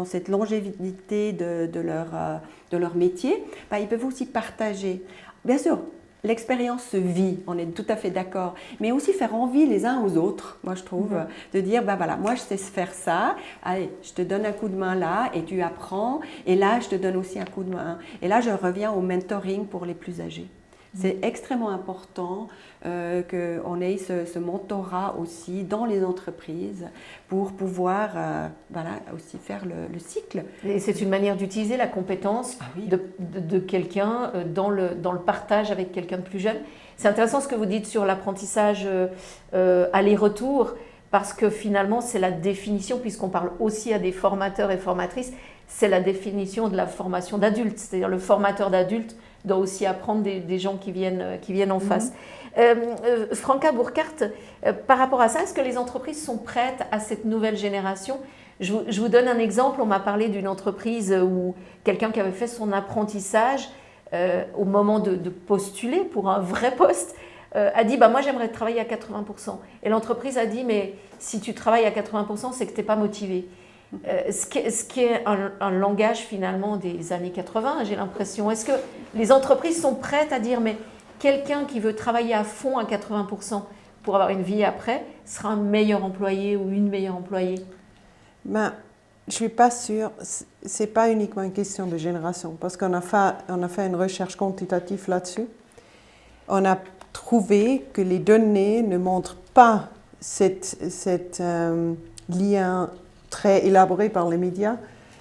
cette longévité de leur métier, ils peuvent aussi partager. Bien sûr, l'expérience se vit, on est tout à fait d'accord, mais aussi faire envie les uns aux autres, moi je trouve, de dire, voilà, moi je sais faire ça, allez, je te donne un coup de main là et tu apprends, et là je te donne aussi un coup de main. Et là je reviens au mentoring pour les plus âgés. C'est extrêmement important qu'on ait ce mentorat aussi dans les entreprises pour pouvoir aussi faire le cycle. Et c'est une manière d'utiliser la compétence de quelqu'un dans le partage avec quelqu'un de plus jeune. C'est intéressant ce que vous dites sur l'apprentissage aller-retour, parce que finalement c'est la définition, puisqu'on parle aussi à des formateurs et formatrices, c'est la définition de la formation d'adulte, c'est-à-dire le formateur d'adulte doit aussi apprendre des gens qui viennent en face. Franca Burkhardt, par rapport à ça, est-ce que les entreprises sont prêtes à cette nouvelle génération? Je vous donne un exemple. On m'a parlé d'une entreprise où quelqu'un qui avait fait son apprentissage au moment de postuler pour un vrai poste a dit moi j'aimerais travailler à 80%. Et l'entreprise a dit mais si tu travailles à 80%, c'est que tu n'es pas motivé. Ce qui est un langage finalement des années 80, j'ai l'impression. Est-ce que les entreprises sont prêtes à dire mais quelqu'un qui veut travailler à fond à 80%, pour avoir une vie après, sera un meilleur employé ou une meilleure employée? Ben, je ne suis pas sûre. Ce n'est pas uniquement une question de génération, parce qu'on a fait une recherche quantitative là-dessus. On a trouvé que les données ne montrent pas cet lien très élaboré par les médias.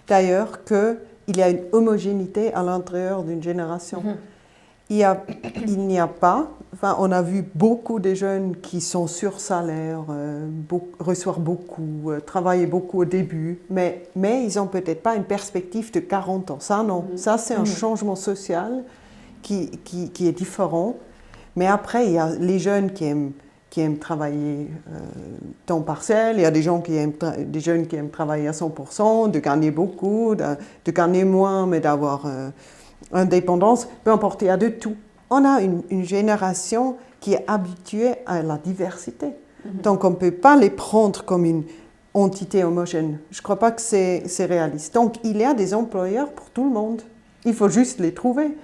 D'ailleurs, qu'il y a une homogénéité à l'intérieur d'une génération. Il n'y a pas, enfin, on a vu beaucoup de jeunes qui sont sur salaire, reçoivent beaucoup, travaillent beaucoup au début, mais ils n'ont peut-être pas une perspective de 40 ans. Ça, non. Ça, c'est un changement social qui est différent. Mais après, il y a les jeunes qui aiment travailler temps partiel, il y a des jeunes qui aiment travailler à 100%, de gagner beaucoup, de gagner moins, mais d'avoir indépendance, peu importe, il y a de tout. On a une génération qui est habituée à la diversité. Donc, on ne peut pas les prendre comme une entité homogène. Je ne crois pas que c'est réaliste. Donc, il y a des employeurs pour tout le monde. Il faut juste les trouver.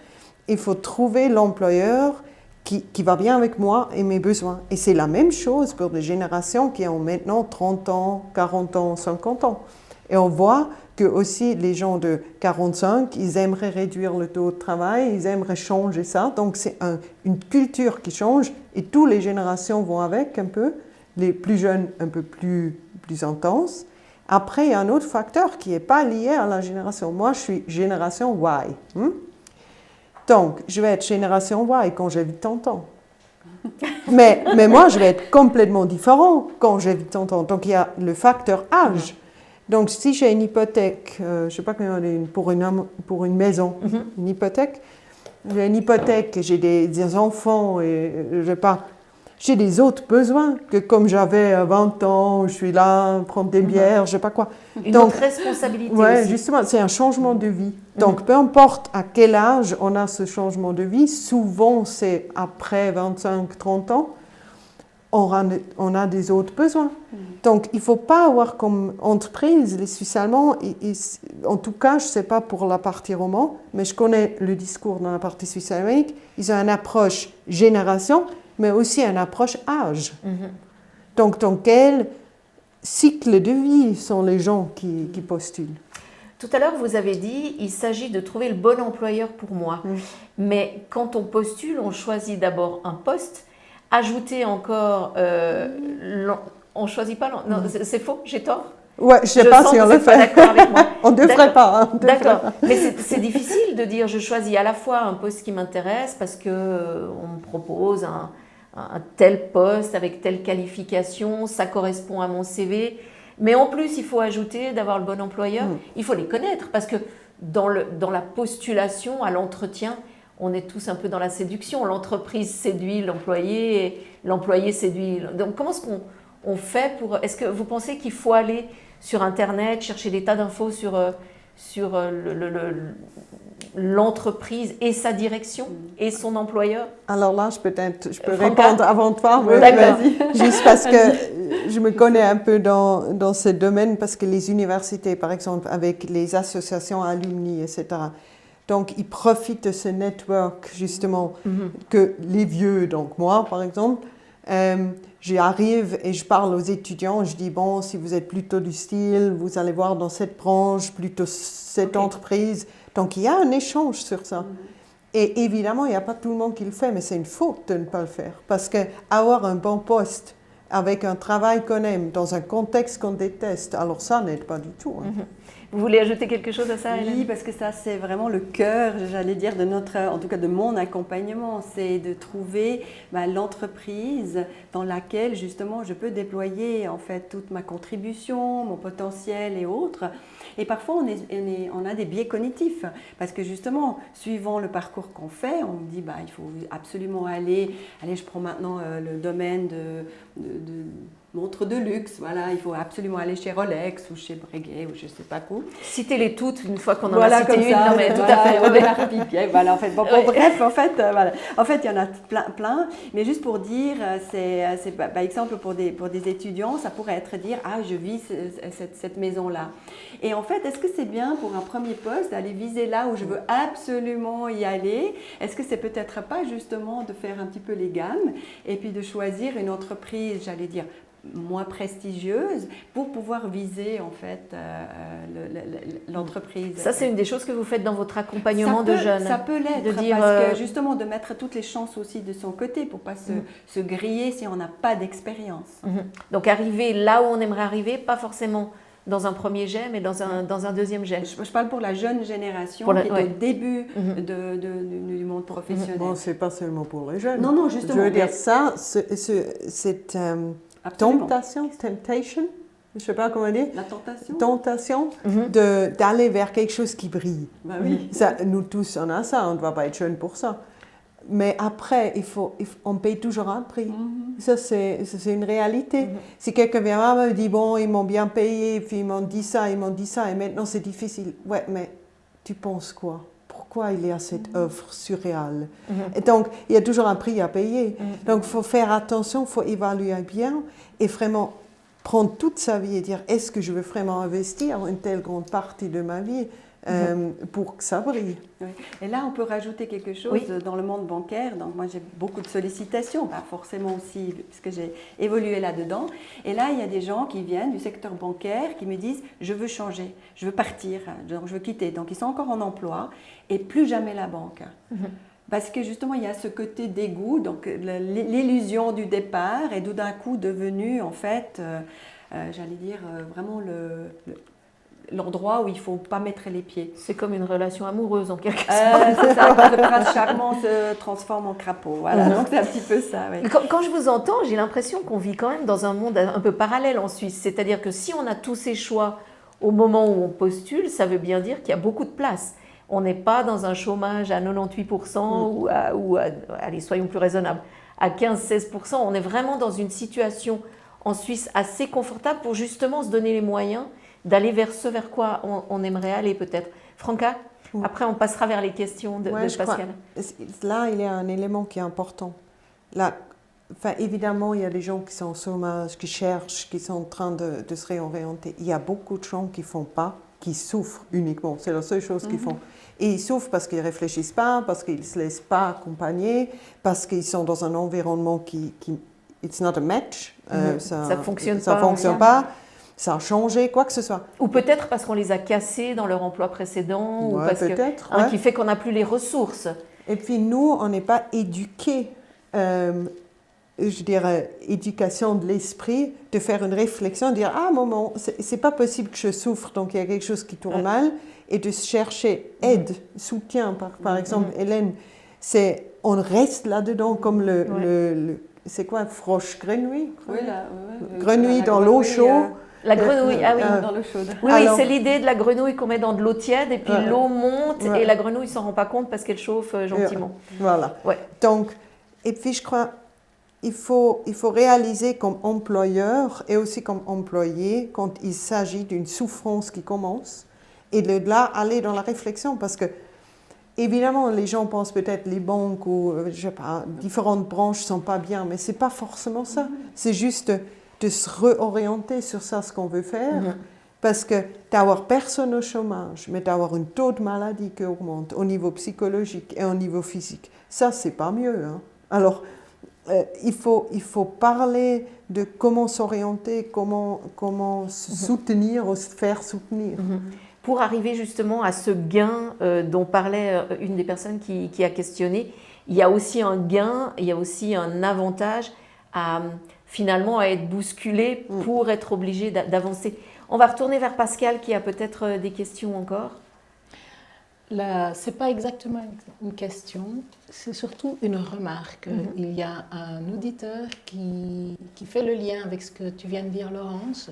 Il faut trouver l'employeur qui va bien avec moi et mes besoins. Et c'est la même chose pour des générations qui ont maintenant 30 ans, 40 ans, 50 ans. Et on voit que aussi les gens de 45, ils aimeraient réduire le taux de travail, ils aimeraient changer ça. Donc c'est une culture qui change et toutes les générations vont avec un peu, les plus jeunes un peu plus intenses. Après, il y a un autre facteur qui n'est pas lié à la génération. Moi, je suis génération Y. Donc, je vais être génération Y quand j'ai 80 ans. mais moi, je vais être complètement différent quand j'ai 80 ans. Donc, il y a le facteur âge. Donc, si j'ai une hypothèque, je ne sais pas combien pour une maison, une hypothèque, j'ai une hypothèque, j'ai des enfants et j'ai des autres besoins que comme j'avais 20 ans, je suis là, prendre des bières, je ne sais pas quoi. Une autre responsabilité aussi. Justement, c'est un changement de vie. Donc, peu importe à quel âge on a ce changement de vie, souvent c'est après 25-30 ans, on a des autres besoins. Donc, il ne faut pas avoir comme entreprise, les Suisses allemands, en tout cas, je ne sais pas pour la partie roman, mais je connais le discours dans la partie suisse allemande, ils ont une approche génération, mais aussi une approche âge. Donc, dans quel cycle de vie sont les gens qui postulent? Tout à l'heure, vous avez dit, il s'agit de trouver le bon employeur pour moi. Mais quand on postule, on choisit d'abord un poste. Ajouter encore, on ne choisit pas, non, c'est faux, j'ai tort? Ouais, je ne sais pas si on le fait. D'accord avec moi. On ne devrait pas. Hein, d'accord, mais c'est difficile de dire je choisis à la fois un poste qui m'intéresse parce qu'on me propose un tel poste avec telle qualification, ça correspond à mon CV, mais en plus il faut ajouter d'avoir le bon employeur, il faut les connaître parce que dans la postulation, à l'entretien, on est tous un peu dans la séduction. L'entreprise séduit l'employé et l'employé séduit. Donc, comment est-ce qu'on fait pour... Est-ce que vous pensez qu'il faut aller sur Internet, chercher des tas d'infos sur l'entreprise et sa direction et son employeur? Alors là, je peux répondre avant toi. Oui, d'accord. Juste parce que je me connais un peu dans ce domaine, parce que les universités, par exemple, avec les associations alumni, etc., donc, ils profitent de ce network, justement, que les vieux, donc moi, par exemple, j'arrive et je parle aux étudiants, je dis, bon, si vous êtes plutôt du style, vous allez voir dans cette branche, plutôt cette entreprise. Donc, il y a un échange sur ça. Et évidemment, il n'y a pas tout le monde qui le fait, mais c'est une faute de ne pas le faire. Parce qu'avoir un bon poste avec un travail qu'on aime, dans un contexte qu'on déteste, alors ça n'aide pas du tout. Vous voulez ajouter quelque chose à ça, Hélène? Oui, parce que ça, c'est vraiment le cœur, j'allais dire, en tout cas de mon accompagnement. C'est de trouver l'entreprise dans laquelle, justement, je peux déployer, en fait, toute ma contribution, mon potentiel et autres. Et parfois, on a des biais cognitifs. Parce que, justement, suivant le parcours qu'on fait, on me dit, il faut absolument aller, je prends maintenant le domaine de montre de luxe, voilà, il faut absolument aller chez Rolex ou chez Breguet ou je ne sais pas où. Citez-les toutes une fois qu'on en Voilà, a cité comme une. ça, Non, mais tout voilà, à fait. on éparpille, voilà, en fait. Bon, bref, en fait, voilà. En fait, il y en a plein. Mais juste pour dire, c'est par exemple pour des étudiants, ça pourrait être dire, ah, je vis cette maison-là. Et en fait, est-ce que c'est bien pour un premier poste d'aller viser là où je veux absolument y aller? Est-ce que c'est peut-être pas justement de faire un petit peu les gammes et puis de choisir une entreprise, j'allais dire, moins prestigieuse pour pouvoir viser en fait l'entreprise. Ça, c'est une des choses que vous faites dans votre accompagnement de jeunes. Ça peut l'être, de dire, parce que justement de mettre toutes les chances aussi de son côté pour pas se griller si on n'a pas d'expérience. Donc arriver là où on aimerait arriver, pas forcément dans un premier jet, mais dans un deuxième jet. Je parle pour la jeune génération qui est au début du monde professionnel. Bon, c'est pas seulement pour les jeunes. Non, non, justement. Je veux dire ça, cette temptation, je ne sais pas comment dire. La tentation. Tentation d'aller vers quelque chose qui brille. Bah oui. Ça, nous tous, on a ça, on ne doit pas être jeune pour ça. Mais après, on paye toujours un prix. Ça, c'est une réalité. Si quelqu'un vient me dit, bon, ils m'ont bien payé, puis ils m'ont dit ça, et maintenant c'est difficile. Ouais, mais tu penses quoi? Pourquoi il y a cette œuvre surréale? Et donc, il y a toujours un prix à payer. Donc, il faut faire attention, il faut évaluer bien et vraiment prendre toute sa vie et dire, est-ce que je veux vraiment investir une telle grande partie de ma vie pour que ça brille? Oui. Et là, on peut rajouter quelque chose dans le monde bancaire. Donc, moi, j'ai beaucoup de sollicitations, pas forcément aussi, puisque j'ai évolué là-dedans. Et là, il y a des gens qui viennent du secteur bancaire qui me disent « je veux changer, je veux partir, donc je veux quitter ». Donc, ils sont encore en emploi et plus jamais la banque. Parce que justement, il y a ce côté dégoût, donc l'illusion du départ est tout d'un coup devenue, en fait, j'allais dire, vraiment l'endroit où il ne faut pas mettre les pieds. C'est comme une relation amoureuse en quelque sorte. C'est ça, le prince charmant se transforme en crapaud. Voilà, donc c'est un petit peu ça. Oui. Quand je vous entends, j'ai l'impression qu'on vit quand même dans un monde un peu parallèle en Suisse. C'est-à-dire que si on a tous ces choix au moment où on postule, ça veut bien dire qu'il y a beaucoup de place. On n'est pas dans un chômage à 98% ou allez, soyons plus raisonnables, à 15-16%. On est vraiment dans une situation en Suisse assez confortable pour justement se donner les moyens d'aller vers ce vers quoi on aimerait aller peut-être. Franca, après on passera vers les questions de Pascal. Là, il y a un élément qui est important. Là, évidemment, il y a des gens qui sont au chômage, qui cherchent, qui sont en train de se réorienter. Il y a beaucoup de gens qui ne font pas, qui souffrent uniquement. C'est la seule chose qu'ils font. Et ils souffrent parce qu'ils ne réfléchissent pas, parce qu'ils ne se laissent pas accompagner, parce qu'ils sont dans un environnement qui it's not a match. Ça ne fonctionne pas. Ça a changé, quoi que ce soit. Ou peut-être parce qu'on les a cassés dans leur emploi précédent, ou parce qui fait qu'on n'a plus les ressources. Et puis nous, on n'est pas éduqués, je dirais, éducation de l'esprit, de faire une réflexion, de dire, ah, maman, c'est pas possible que je souffre, donc il y a quelque chose qui tourne mal, et de chercher aide, soutien. Par exemple, Hélène, on reste là-dedans comme c'est quoi, froche grenouille? Oui, grenouille dans l'eau chaude. La grenouille, dans l'eau chaude. Oui, c'est l'idée de la grenouille qu'on met dans de l'eau tiède et puis l'eau monte et la grenouille ne s'en rend pas compte parce qu'elle chauffe gentiment. Voilà. Donc, et puis je crois, il faut réaliser comme employeur et aussi comme employé quand il s'agit d'une souffrance qui commence et de là aller dans la réflexion parce que évidemment, les gens pensent peut-être les banques ou je sais pas, différentes branches ne sont pas bien, mais ce n'est pas forcément ça. C'est juste de se réorienter sur ça, ce qu'on veut faire. Parce que d'avoir personne au chômage, mais d'avoir un taux de maladie qui augmente au niveau psychologique et au niveau physique, ça, c'est pas mieux. Hein. Alors, il faut parler de comment s'orienter, comment se soutenir ou se faire soutenir. Pour arriver justement à ce gain dont parlait une des personnes qui a questionné, il y a aussi un gain, il y a aussi un avantage finalement à être bousculé pour être obligé d'avancer. On va retourner vers Pascal qui a peut-être des questions encore. Ce n'est pas exactement une question, c'est surtout une remarque. Il y a un auditeur qui fait le lien avec ce que tu viens de dire, Laurence.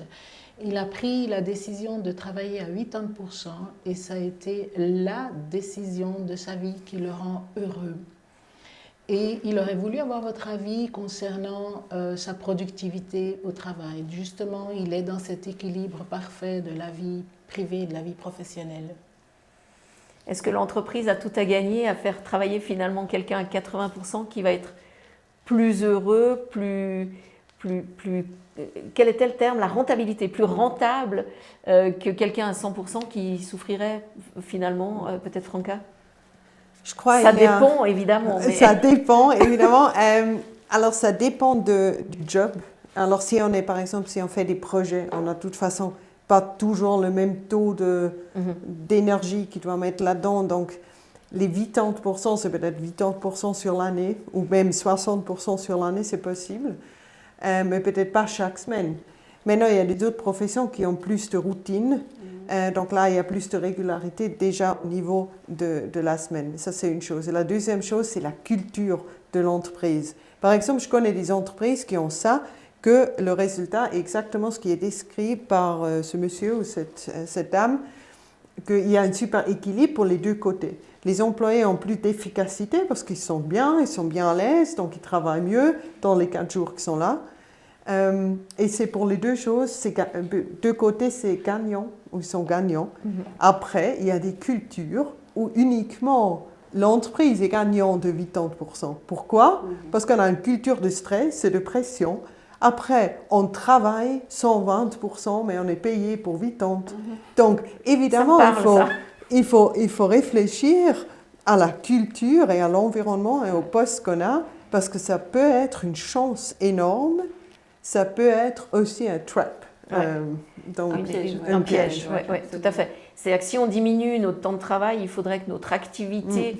Il a pris la décision de travailler à 80% et ça a été la décision de sa vie qui le rend heureux. Et il aurait voulu avoir votre avis concernant sa productivité au travail. Justement, il est dans cet équilibre parfait de la vie privée et de la vie professionnelle. Est-ce que l'entreprise a tout à gagner à faire travailler finalement quelqu'un à 80% qui va être plus heureux, quel était le terme? La rentabilité, plus rentable que quelqu'un à 100% qui souffrirait finalement, peut-être Franca? Je crois ça dépend évidemment. Mais... Ça dépend évidemment. Alors ça dépend du job. Alors si on est par exemple, si on fait des projets, on a de toute façon pas toujours le même taux d'énergie qu'il doit mettre là-dedans. Donc les 80%, c'est peut-être 80% sur l'année ou même 60% sur l'année, c'est possible. Mais peut-être pas chaque semaine. Maintenant, il y a des autres professions qui ont plus de routine. Donc là, il y a plus de régularité déjà au niveau de la semaine. Ça, c'est une chose. Et la deuxième chose, c'est la culture de l'entreprise. Par exemple, je connais des entreprises qui ont ça, que le résultat est exactement ce qui est décrit par ce monsieur ou cette dame, qu'il y a un super équilibre pour les deux côtés. Les employés ont plus d'efficacité parce qu'ils sont bien à l'aise, donc ils travaillent mieux dans les 4 jours qu'ils sont là. Et c'est pour les deux choses, deux côtés, c'est gagnant, ou ils sont gagnants. Après, il y a des cultures où uniquement l'entreprise est gagnante de 80%. Pourquoi? Parce qu'on a une culture de stress et de pression. Après, on travaille 120%, mais on est payé pour 80%. Donc, évidemment, il faut réfléchir à la culture et à l'environnement et au poste qu'on a, parce que ça peut être une chance énorme. Ça peut être aussi un trap. Donc, un piège. Oui, tout à fait. C'est-à-dire que si on diminue notre temps de travail, il faudrait que notre activité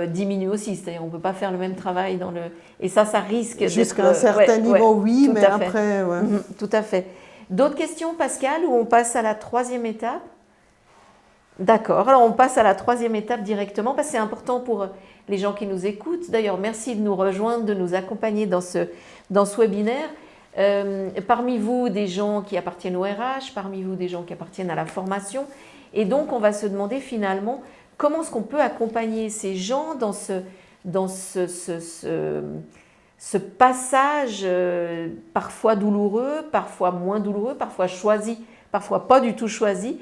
diminue aussi. C'est-à-dire qu'on ne peut pas faire le même travail dans le... Et ça risque d'être... Jusqu'à un certain niveau, oui, mais après... Tout à fait. D'autres questions, Pascal, ou on passe à la 3e étape? D'accord. Alors, on passe à la 3e étape directement, parce que c'est important pour les gens qui nous écoutent. D'ailleurs, merci de nous rejoindre, de nous accompagner dans ce webinaire. Parmi vous, des gens qui appartiennent au RH, parmi vous, des gens qui appartiennent à la formation. Et donc, on va se demander finalement comment est-ce qu'on peut accompagner ces gens dans ce passage parfois douloureux, parfois moins douloureux, parfois choisi, parfois pas du tout choisi,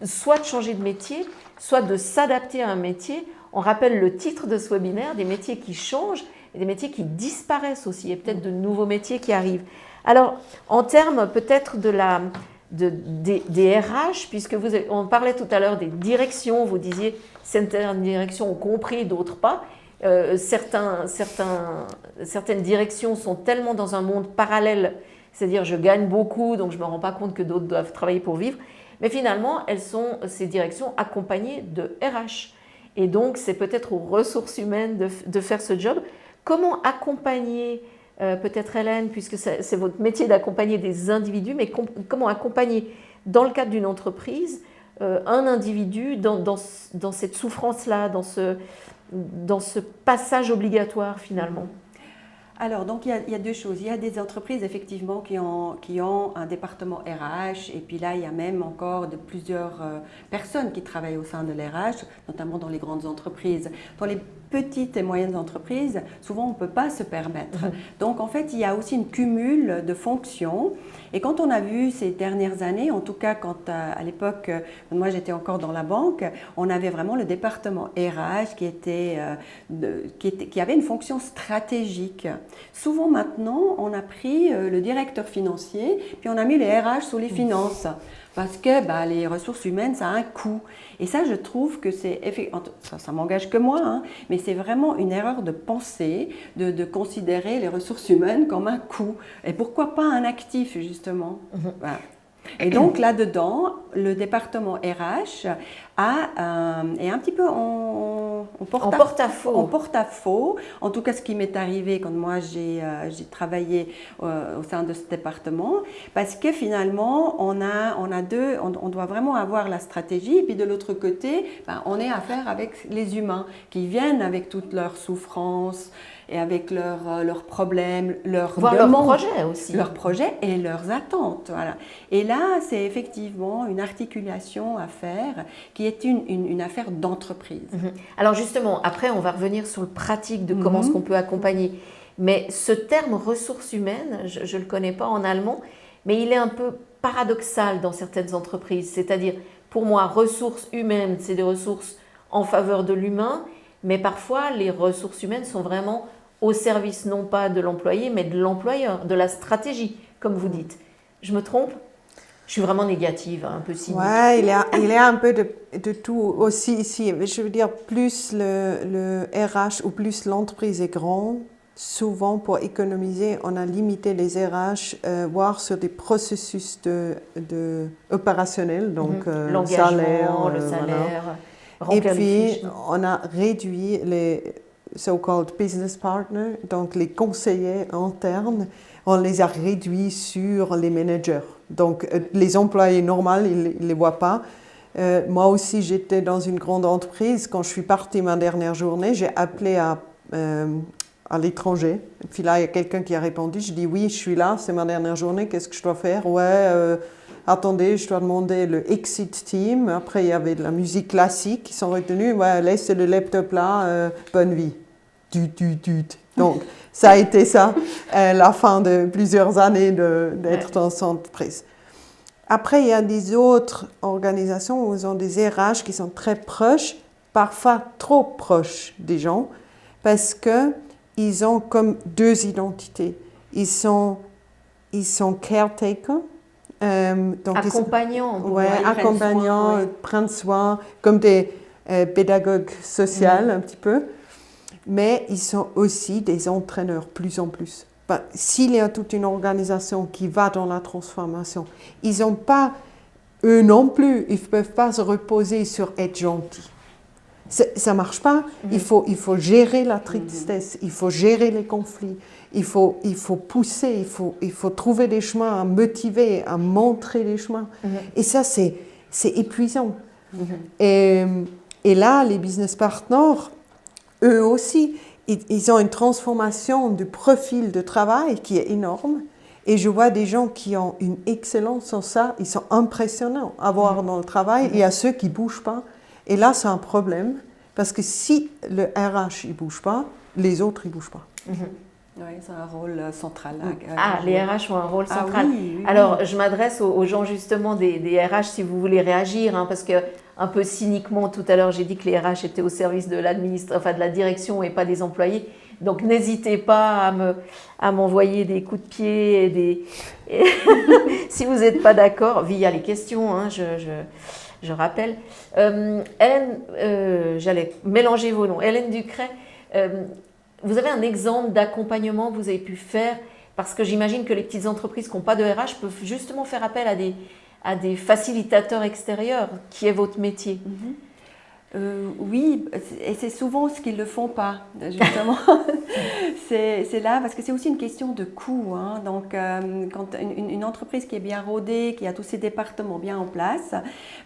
soit de changer de métier, soit de s'adapter à un métier. On rappelle le titre de ce webinaire, des métiers qui changent et des métiers qui disparaissent aussi. Il y a peut-être de nouveaux métiers qui arrivent. Alors, en termes peut-être des RH, puisque on parlait tout à l'heure des directions, vous disiez certaines directions ont compris, d'autres pas. Certaines directions sont tellement dans un monde parallèle, c'est-à-dire je gagne beaucoup, donc je ne me rends pas compte que d'autres doivent travailler pour vivre. Mais finalement, ces directions accompagnées de RH. Et donc, c'est peut-être aux ressources humaines de faire ce job. Comment accompagner, peut-être Hélène, puisque c'est votre métier d'accompagner des individus, mais comment accompagner dans le cadre d'une entreprise un individu dans cette souffrance-là, dans ce passage obligatoire finalement? Alors, donc, il y a deux choses. Il y a des entreprises, effectivement, qui ont un département RH. Et puis là, il y a même encore plusieurs personnes qui travaillent au sein de l'RH, notamment dans les grandes entreprises. Dans les petites et moyennes entreprises, souvent, on ne peut pas se permettre. Donc, en fait, il y a aussi une cumul de fonctions. Et quand on a vu ces dernières années, en tout cas, quand à l'époque, moi, j'étais encore dans la banque, on avait vraiment le département RH qui avait une fonction stratégique. Souvent maintenant, on a pris le directeur financier, puis on a mis les RH sous les finances. Parce que les ressources humaines, ça a un coût. Et ça, je trouve que ça m'engage que moi, hein, mais c'est vraiment une erreur de pensée, de considérer les ressources humaines comme un coût. Et pourquoi pas un actif, justement? Voilà. Et donc là-dedans, le département RH est un petit peu en porte-à-faux. En tout cas, ce qui m'est arrivé quand moi j'ai travaillé au sein de ce département, parce que finalement, on doit vraiment avoir la stratégie, et puis de l'autre côté, on est à faire avec les humains qui viennent avec toutes leurs souffrances. et avec leurs problèmes, leurs Voir demandes, leurs projets aussi. leurs projets et leurs attentes. Voilà. Et là, c'est effectivement une articulation à faire qui est une affaire d'entreprise. Alors justement, après, on va revenir sur le pratique de comment est-ce qu'on peut accompagner. Mais ce terme ressources humaines, je ne le connais pas en allemand, mais il est un peu paradoxal dans certaines entreprises. C'est-à-dire, pour moi, ressources humaines, c'est des ressources en faveur de l'humain, mais parfois, les ressources humaines sont vraiment au service non pas de l'employé, mais de l'employeur, de la stratégie, comme vous dites. Je me trompe ? Je suis vraiment négative, un peu cynique. Ouais, il y a un peu de tout aussi ici. Je veux dire, plus le RH ou plus l'entreprise est grande, souvent pour économiser, on a limité les RH, voire sur des processus opérationnels, donc l'engagement, le salaire. salaire, Et remplir les puis, fiches. on a réduit les so-called business partners, donc les conseillers internes, on les a réduits sur les managers. Donc, les employés normaux, ils ne les voient pas. Moi aussi, j'étais dans une grande entreprise. Quand je suis partie ma dernière journée, j'ai appelé à l'étranger. Et puis là, il y a quelqu'un qui a répondu. Je dis oui, je suis là, c'est ma dernière journée, qu'est-ce que je dois faire? Ouais, attendez, je dois demander le exit team. Après, il y avait de la musique classique qui sont retenus. Ouais, laissez le laptop là, bonne vie. Donc, ça a été ça, la fin de plusieurs années d'être dans cette entreprise. Après, il y a des autres organisations où ils ont des RH qui sont très proches, parfois trop proches des gens, parce qu'ils ont comme deux identités. Ils sont caretakers. Donc accompagnants. Accompagnants, prennent soin, comme des pédagogues sociaux un petit peu. Mais ils sont aussi des entraîneurs, plus en plus. S'il y a toute une organisation qui va dans la transformation, ils n'ont pas, eux non plus, ils ne peuvent pas se reposer sur être gentils. Ça ne marche pas. Il faut gérer la tristesse, il faut gérer les conflits, il faut pousser, il faut trouver des chemins à motiver, à montrer des chemins. Et ça, c'est épuisant. Et là, les business partners, eux aussi, ils ont une transformation du profil de travail qui est énorme. Et je vois des gens qui ont une excellence en ça, ils sont impressionnants à voir dans le travail. Il y a ceux qui ne bougent pas. Et là, c'est un problème, parce que si le RH ne bouge pas, les autres ne bougent pas. Oui, c'est un rôle central. Les RH ont un rôle central. Oui. Alors, je m'adresse aux gens justement des RH, si vous voulez réagir, hein, parce que un peu cyniquement, tout à l'heure, j'ai dit que les RH étaient au service de de la direction et pas des employés. Donc, n'hésitez pas à m'envoyer des coups de pied si vous n'êtes pas d'accord, via les questions, hein, je rappelle. Hélène, j'allais mélanger vos noms. Hélène Ducret, vous avez un exemple d'accompagnement que vous avez pu faire, parce que j'imagine que les petites entreprises qui n'ont pas de RH peuvent justement faire appel à des facilitateurs extérieurs, qui est votre métier. Oui, et c'est souvent ce qu'ils ne le font pas, justement. c'est là, parce que c'est aussi une question de coût. Hein. Donc, quand une entreprise qui est bien rodée, qui a tous ses départements bien en place,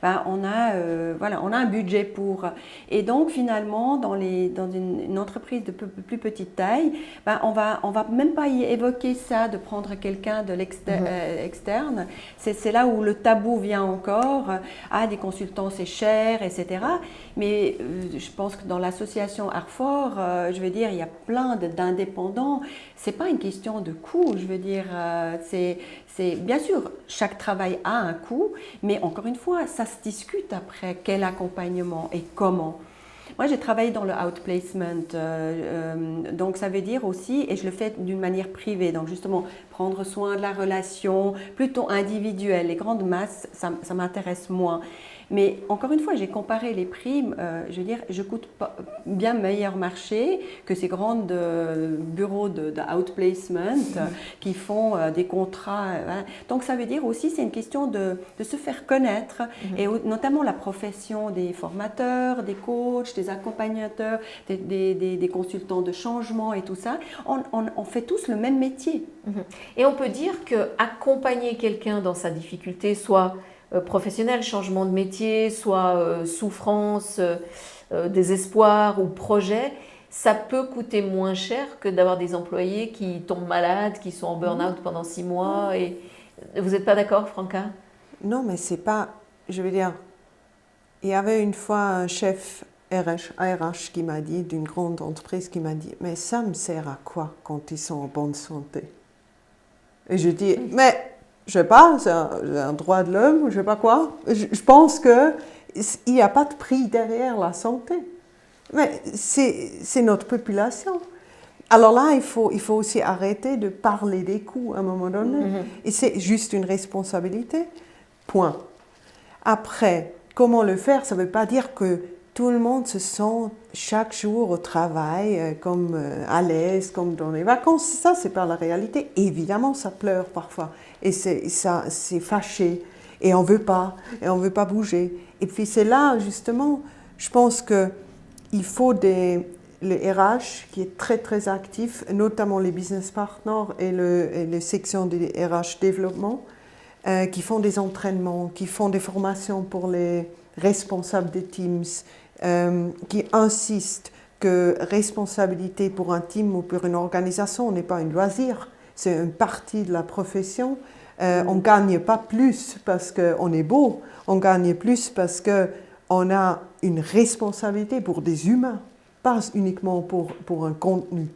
on a un budget pour. Et donc, finalement, dans une entreprise de plus petite taille, on va même pas y évoquer ça, de prendre quelqu'un de externe. C'est là où le tabou vient encore. Des consultants, c'est cher, etc. Mais je pense que dans l'association Arfor, je veux dire, il y a plein d'indépendants. C'est pas une question de coût. Je veux dire, c'est bien sûr, chaque travail a un coût, mais encore une fois, ça se discute après quel accompagnement et comment. Moi, j'ai travaillé dans le outplacement, donc ça veut dire aussi, et je le fais d'une manière privée, donc justement prendre soin de la relation, plutôt individuelle. Les grandes masses, ça m'intéresse moins. Mais encore une fois, j'ai comparé les prix, je veux dire, je coûte bien meilleur marché que ces grands bureaux de outplacement qui font des contrats. Voilà. Donc ça veut dire aussi, c'est une question de se faire connaître, et notamment la profession des formateurs, des coachs, des accompagnateurs, des consultants de changement et tout ça. On fait tous le même métier. Et on peut dire qu'accompagner quelqu'un dans sa difficulté, soit professionnel, changement de métier, soit souffrance, désespoir ou projet, ça peut coûter moins cher que d'avoir des employés qui tombent malades, qui sont en burn-out pendant 6 mois. Et... Vous n'êtes pas d'accord, Franca? Non, mais c'est pas... Je veux dire, il y avait une fois un chef RH qui m'a dit, d'une grande entreprise, qui m'a dit « Mais ça me sert à quoi quand ils sont en bonne santé ?» Et je dis « Mais, je sais pas, c'est un droit de l'homme, je sais pas quoi. Je pense qu'il n'y a pas de prix derrière la santé. Mais c'est notre population. » Alors là, il faut aussi arrêter de parler des coûts à un moment donné. Et c'est juste une responsabilité. Point. Après, comment le faire? Ça ne veut pas dire que tout le monde se sent chaque jour au travail comme à l'aise, comme dans les vacances. Ça, c'est pas la réalité. Évidemment, ça pleure parfois. Et c'est fâché. Et on veut pas bouger. Et puis c'est là, justement, je pense qu'il faut le RH qui est très, très actif, notamment les business partners et les sections des RH développement, qui font des entraînements, qui font des formations pour les responsables des teams, qui insistent que responsabilité pour un team ou pour une organisation n'est pas un loisir, c'est une partie de la profession. On ne gagne pas plus parce qu'on est beau, on gagne plus parce qu'on a une responsabilité pour des humains, pas uniquement pour un contenu.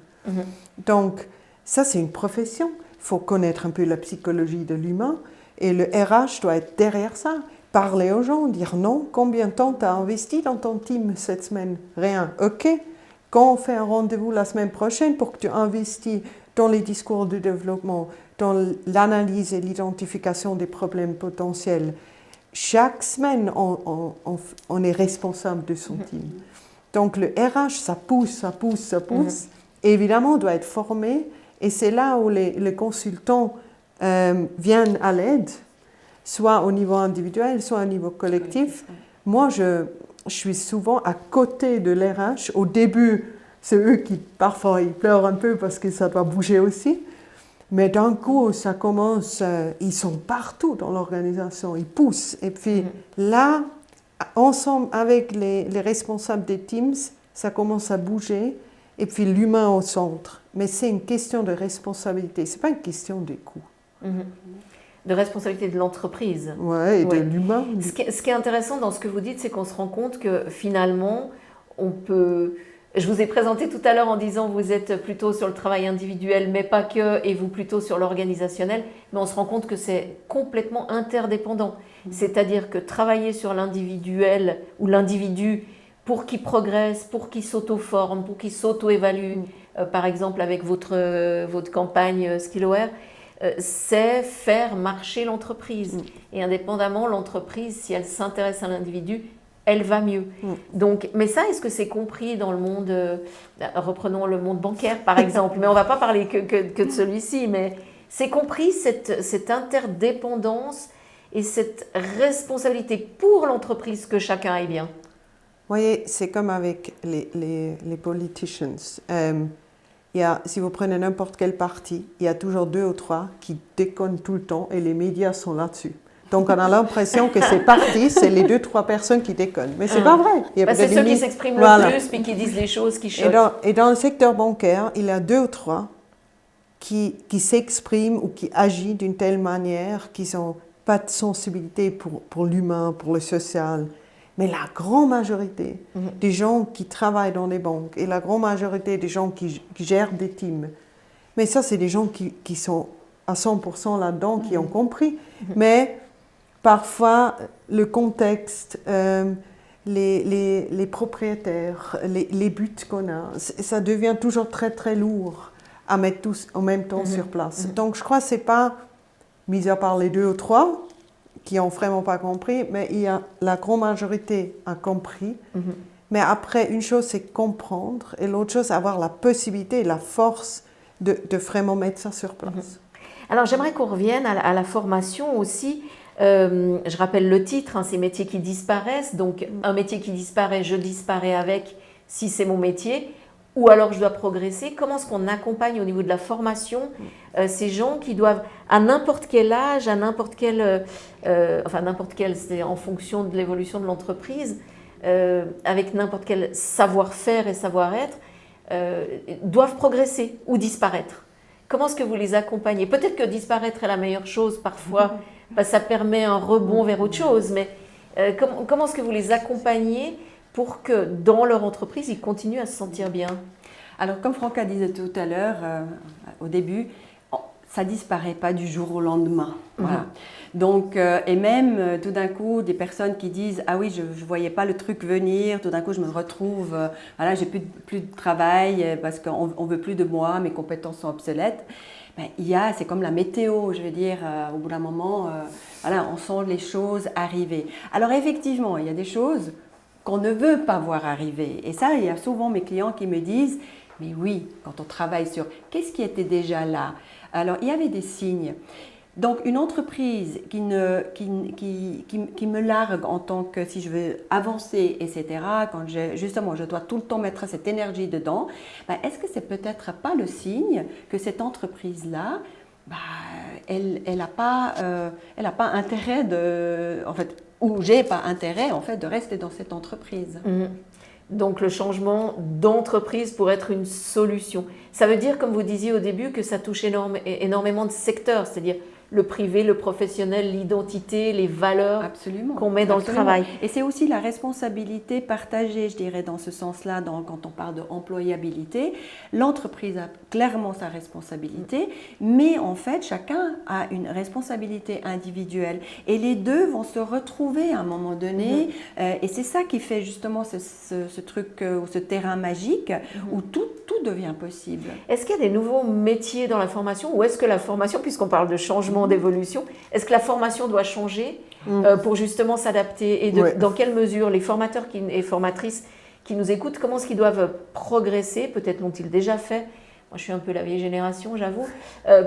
Donc, ça c'est une profession. Il faut connaître un peu la psychologie de l'humain et le RH doit être derrière ça. Parler aux gens, dire non, combien de temps tu as investi dans ton team cette semaine? Rien. OK. Quand on fait un rendez-vous la semaine prochaine pour que tu investis dans les discours de développement, dans l'analyse et l'identification des problèmes potentiels, chaque semaine, on est responsable de son team. Donc le RH, ça pousse. Et évidemment, on doit être formé. Et c'est là où les consultants viennent à l'aide, soit au niveau individuel, soit au niveau collectif. Moi, je suis souvent à côté de l'RH. Au début, c'est eux qui, parfois, ils pleurent un peu parce que ça doit bouger aussi. Mais d'un coup, ça commence, ils sont partout dans l'organisation, ils poussent. Et puis là, ensemble avec les responsables des teams, ça commence à bouger. Et puis l'humain au centre. Mais c'est une question de responsabilité, ce n'est pas une question des coûts. De responsabilité de l'entreprise. Ouais, et de l'humain. Ce qui est intéressant dans ce que vous dites, c'est qu'on se rend compte que finalement, on peut... Je vous ai présenté tout à l'heure en disant vous êtes plutôt sur le travail individuel, mais pas que, et vous plutôt sur l'organisationnel, mais on se rend compte que c'est complètement interdépendant. C'est-à-dire que travailler sur l'individuel ou l'individu pour qu'il progresse, pour qu'il s'auto-forme, pour qu'il s'auto-évalue, par exemple avec votre campagne Skillaware, c'est faire marcher l'entreprise. Et indépendamment, l'entreprise, si elle s'intéresse à l'individu, elle va mieux. Donc, mais ça, est-ce que c'est compris dans le monde, reprenons le monde bancaire par exemple, mais on ne va pas parler que de celui-ci, mais c'est compris cette interdépendance et cette responsabilité pour l'entreprise que chacun aille bien? Vous voyez, c'est comme avec les politicians. Si vous prenez n'importe quel parti, il y a toujours 2 ou 3 qui déconnent tout le temps et les médias sont là-dessus. Donc on a l'impression que ces partis, c'est les 2-3 personnes qui déconnent. Mais ce n'est pas vrai. C'est ceux qui s'expriment le plus puis qui disent des choses qui choquent. Et dans le secteur bancaire, il y a 2 ou 3 qui s'expriment ou qui agissent d'une telle manière qu'ils n'ont pas de sensibilité pour l'humain, pour le social. Mais la grande majorité des gens qui travaillent dans les banques et la grande majorité des gens qui gèrent des teams, mais ça, c'est des gens qui sont à 100% là-dedans, qui ont compris. Mais parfois, le contexte, les propriétaires, les buts qu'on a, ça devient toujours très, très lourd à mettre tous en même temps sur place. Donc, je crois que ce n'est pas, mis à part les 2 ou 3, qui n'ont vraiment pas compris, mais la grande majorité a compris. Mais après, une chose, c'est comprendre, et l'autre chose, avoir la possibilité, la force de vraiment mettre ça sur place. Alors, j'aimerais qu'on revienne à la formation aussi. Je rappelle le titre, c'est « Métiers qui disparaissent ». Donc, un métier qui disparaît, je disparais avec, si c'est mon métier. Ou alors je dois progresser. Comment est-ce qu'on accompagne au niveau de la formation ces gens qui doivent, à n'importe quel âge, à n'importe quel, c'est en fonction de l'évolution de l'entreprise, avec n'importe quel savoir-faire et savoir-être, doivent progresser ou disparaître. Comment est-ce que vous les accompagnez? Peut-être que disparaître est la meilleure chose parfois, parce que ça permet un rebond vers autre chose, mais comment est-ce que vous les accompagnez pour que dans leur entreprise, ils continuent à se sentir bien? Alors, comme Franca disait tout à l'heure, au début, ça ne disparaît pas du jour au lendemain. Voilà. Donc, et même tout d'un coup, des personnes qui disent « Ah oui, je ne voyais pas le truc venir, tout d'un coup je me retrouve, voilà, j'ai plus de travail parce qu'on ne veut plus de moi, mes compétences sont obsolètes. » C'est comme la météo, je veux dire, au bout d'un moment, voilà, on sent les choses arriver. Alors effectivement, il y a des choses qu'on ne veut pas voir arriver. Et ça, il y a souvent mes clients qui me disent « Mais oui, quand on travaille sur qu'est-ce qui était déjà là ?» Alors, il y avait des signes. Donc, une entreprise qui me largue en tant que, si je veux avancer, etc., quand justement, je dois tout le temps mettre cette énergie dedans, est-ce que c'est peut-être pas le signe que cette entreprise-là, elle n'a pas intérêt en fait, ou j'ai pas intérêt, en fait, de rester dans cette entreprise. Donc le changement d'entreprise pour être une solution. Ça veut dire, comme vous disiez au début, que ça touche énormément de secteurs, c'est-à-dire le privé, le professionnel, l'identité, les valeurs qu'on met dans le travail. Et c'est aussi la responsabilité partagée, je dirais, dans ce sens-là, quand on parle d'employabilité. L'entreprise a clairement sa responsabilité, mais en fait, chacun a une responsabilité individuelle. Et les deux vont se retrouver à un moment donné. Et c'est ça qui fait justement ce truc, ou ce terrain magique, où tout devient possible. Est-ce qu'il y a des nouveaux métiers dans la formation, ou est-ce que la formation, puisqu'on parle de changement, d'évolution, est-ce que la formation doit changer pour justement s'adapter? Et dans quelle mesure les formateurs et formatrices qui nous écoutent, comment est-ce qu'ils doivent progresser? Peut-être l'ont-ils déjà fait. Moi, je suis un peu la vieille génération, j'avoue,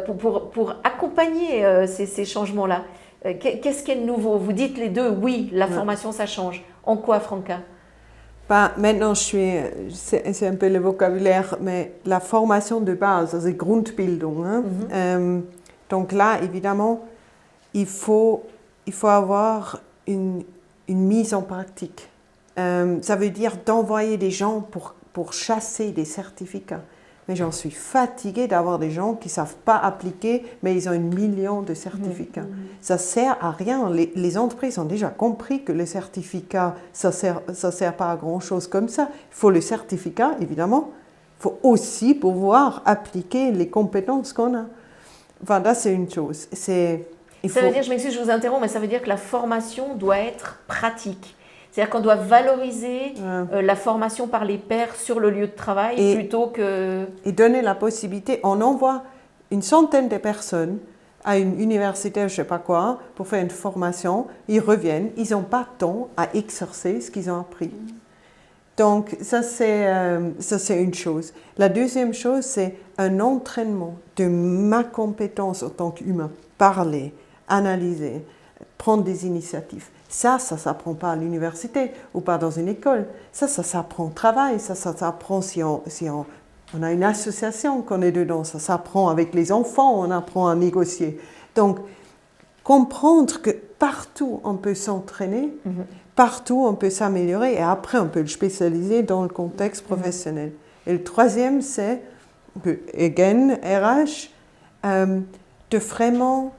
pour accompagner ces changements-là. Qu'est-ce qui est nouveau? Vous dites les deux, oui, la formation, ça change. En quoi, Franca? Maintenant, c'est un peu le vocabulaire, mais la formation de base, c'est Grundbildung. Hein? Donc là, évidemment, il faut avoir une mise en pratique. Ça veut dire d'envoyer des gens pour chasser des certificats. Mais j'en suis fatiguée d'avoir des gens qui ne savent pas appliquer, mais ils ont 1 million de certificats. Ça ne sert à rien. Les entreprises ont déjà compris que les certificats, ça ne sert pas à grand-chose comme ça. Il faut le certificat, évidemment. Il faut aussi pouvoir appliquer les compétences qu'on a. Enfin, là, c'est une chose. Ça veut dire, je m'excuse, je vous interromps, mais ça veut dire que la formation doit être pratique. C'est-à-dire qu'on doit valoriser la formation par les pairs sur le lieu de travail plutôt que... Et donner la possibilité, on envoie une centaine de personnes à une université, je ne sais pas quoi, pour faire une formation, ils reviennent, ils n'ont pas de temps à exercer ce qu'ils ont appris. Donc, ça c'est une chose. La deuxième chose, c'est un entraînement de ma compétence en tant qu'humain. Parler, analyser, prendre des initiatives. Ça s'apprend pas à l'université ou pas dans une école. Ça s'apprend au travail. Ça s'apprend si on a une association qu'on est dedans. Ça s'apprend avec les enfants, on apprend à négocier. Donc, comprendre que partout on peut s'entraîner, partout on peut s'améliorer et après on peut le spécialiser dans le contexte professionnel. Et le troisième, c'est, again, RH, de vraiment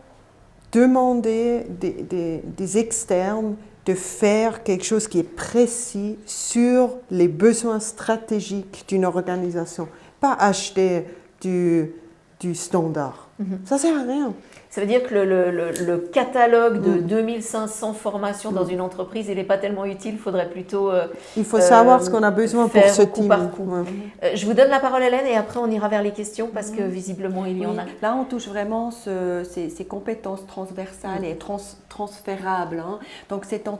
demander des externes de faire quelque chose qui est précis sur les besoins stratégiques d'une organisation. Pas acheter du standard. Ça ne sert à rien. Ça veut dire que le catalogue de 2500 formations dans une entreprise, il n'est pas tellement utile, il faudrait plutôt... il faut savoir ce qu'on a besoin pour ce coup par coup. Je vous donne la parole, Hélène, et après on ira vers les questions parce que visiblement il y en a. Là, on touche vraiment ces compétences transversales et transférables. Hein. Donc, c'est en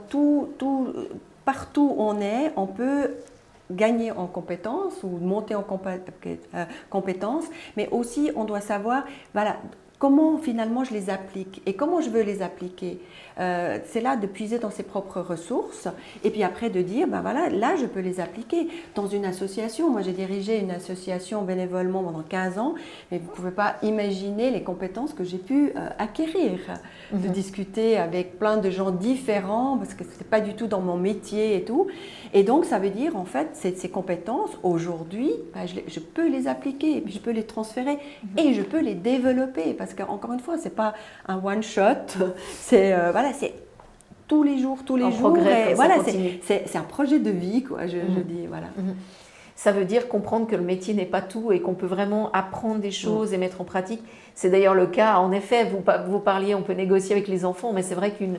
partout où on est, on peut gagner en compétences ou monter en compétences, mais aussi on doit savoir, voilà, comment finalement je les applique et comment je veux les appliquer. C'est là de puiser dans ses propres ressources et puis après de dire, ben voilà, là je peux les appliquer dans une association. Moi j'ai dirigé une association bénévolement pendant 15 ans, mais vous ne pouvez pas imaginer les compétences que j'ai pu acquérir, de discuter avec plein de gens différents parce que ce n'était pas du tout dans mon métier et tout. Et donc ça veut dire en fait, ces compétences aujourd'hui, ben, je peux les appliquer, et puis je peux les transférer et je peux les développer parce qu'encore une fois, ce n'est pas un one shot, c'est voilà, c'est tous les jours, progrès, et voilà, c'est un projet de vie, quoi, je dis, voilà. Ça veut dire comprendre que le métier n'est pas tout et qu'on peut vraiment apprendre des choses et mettre en pratique. C'est d'ailleurs le cas, en effet, vous parliez, on peut négocier avec les enfants, mais c'est vrai qu'une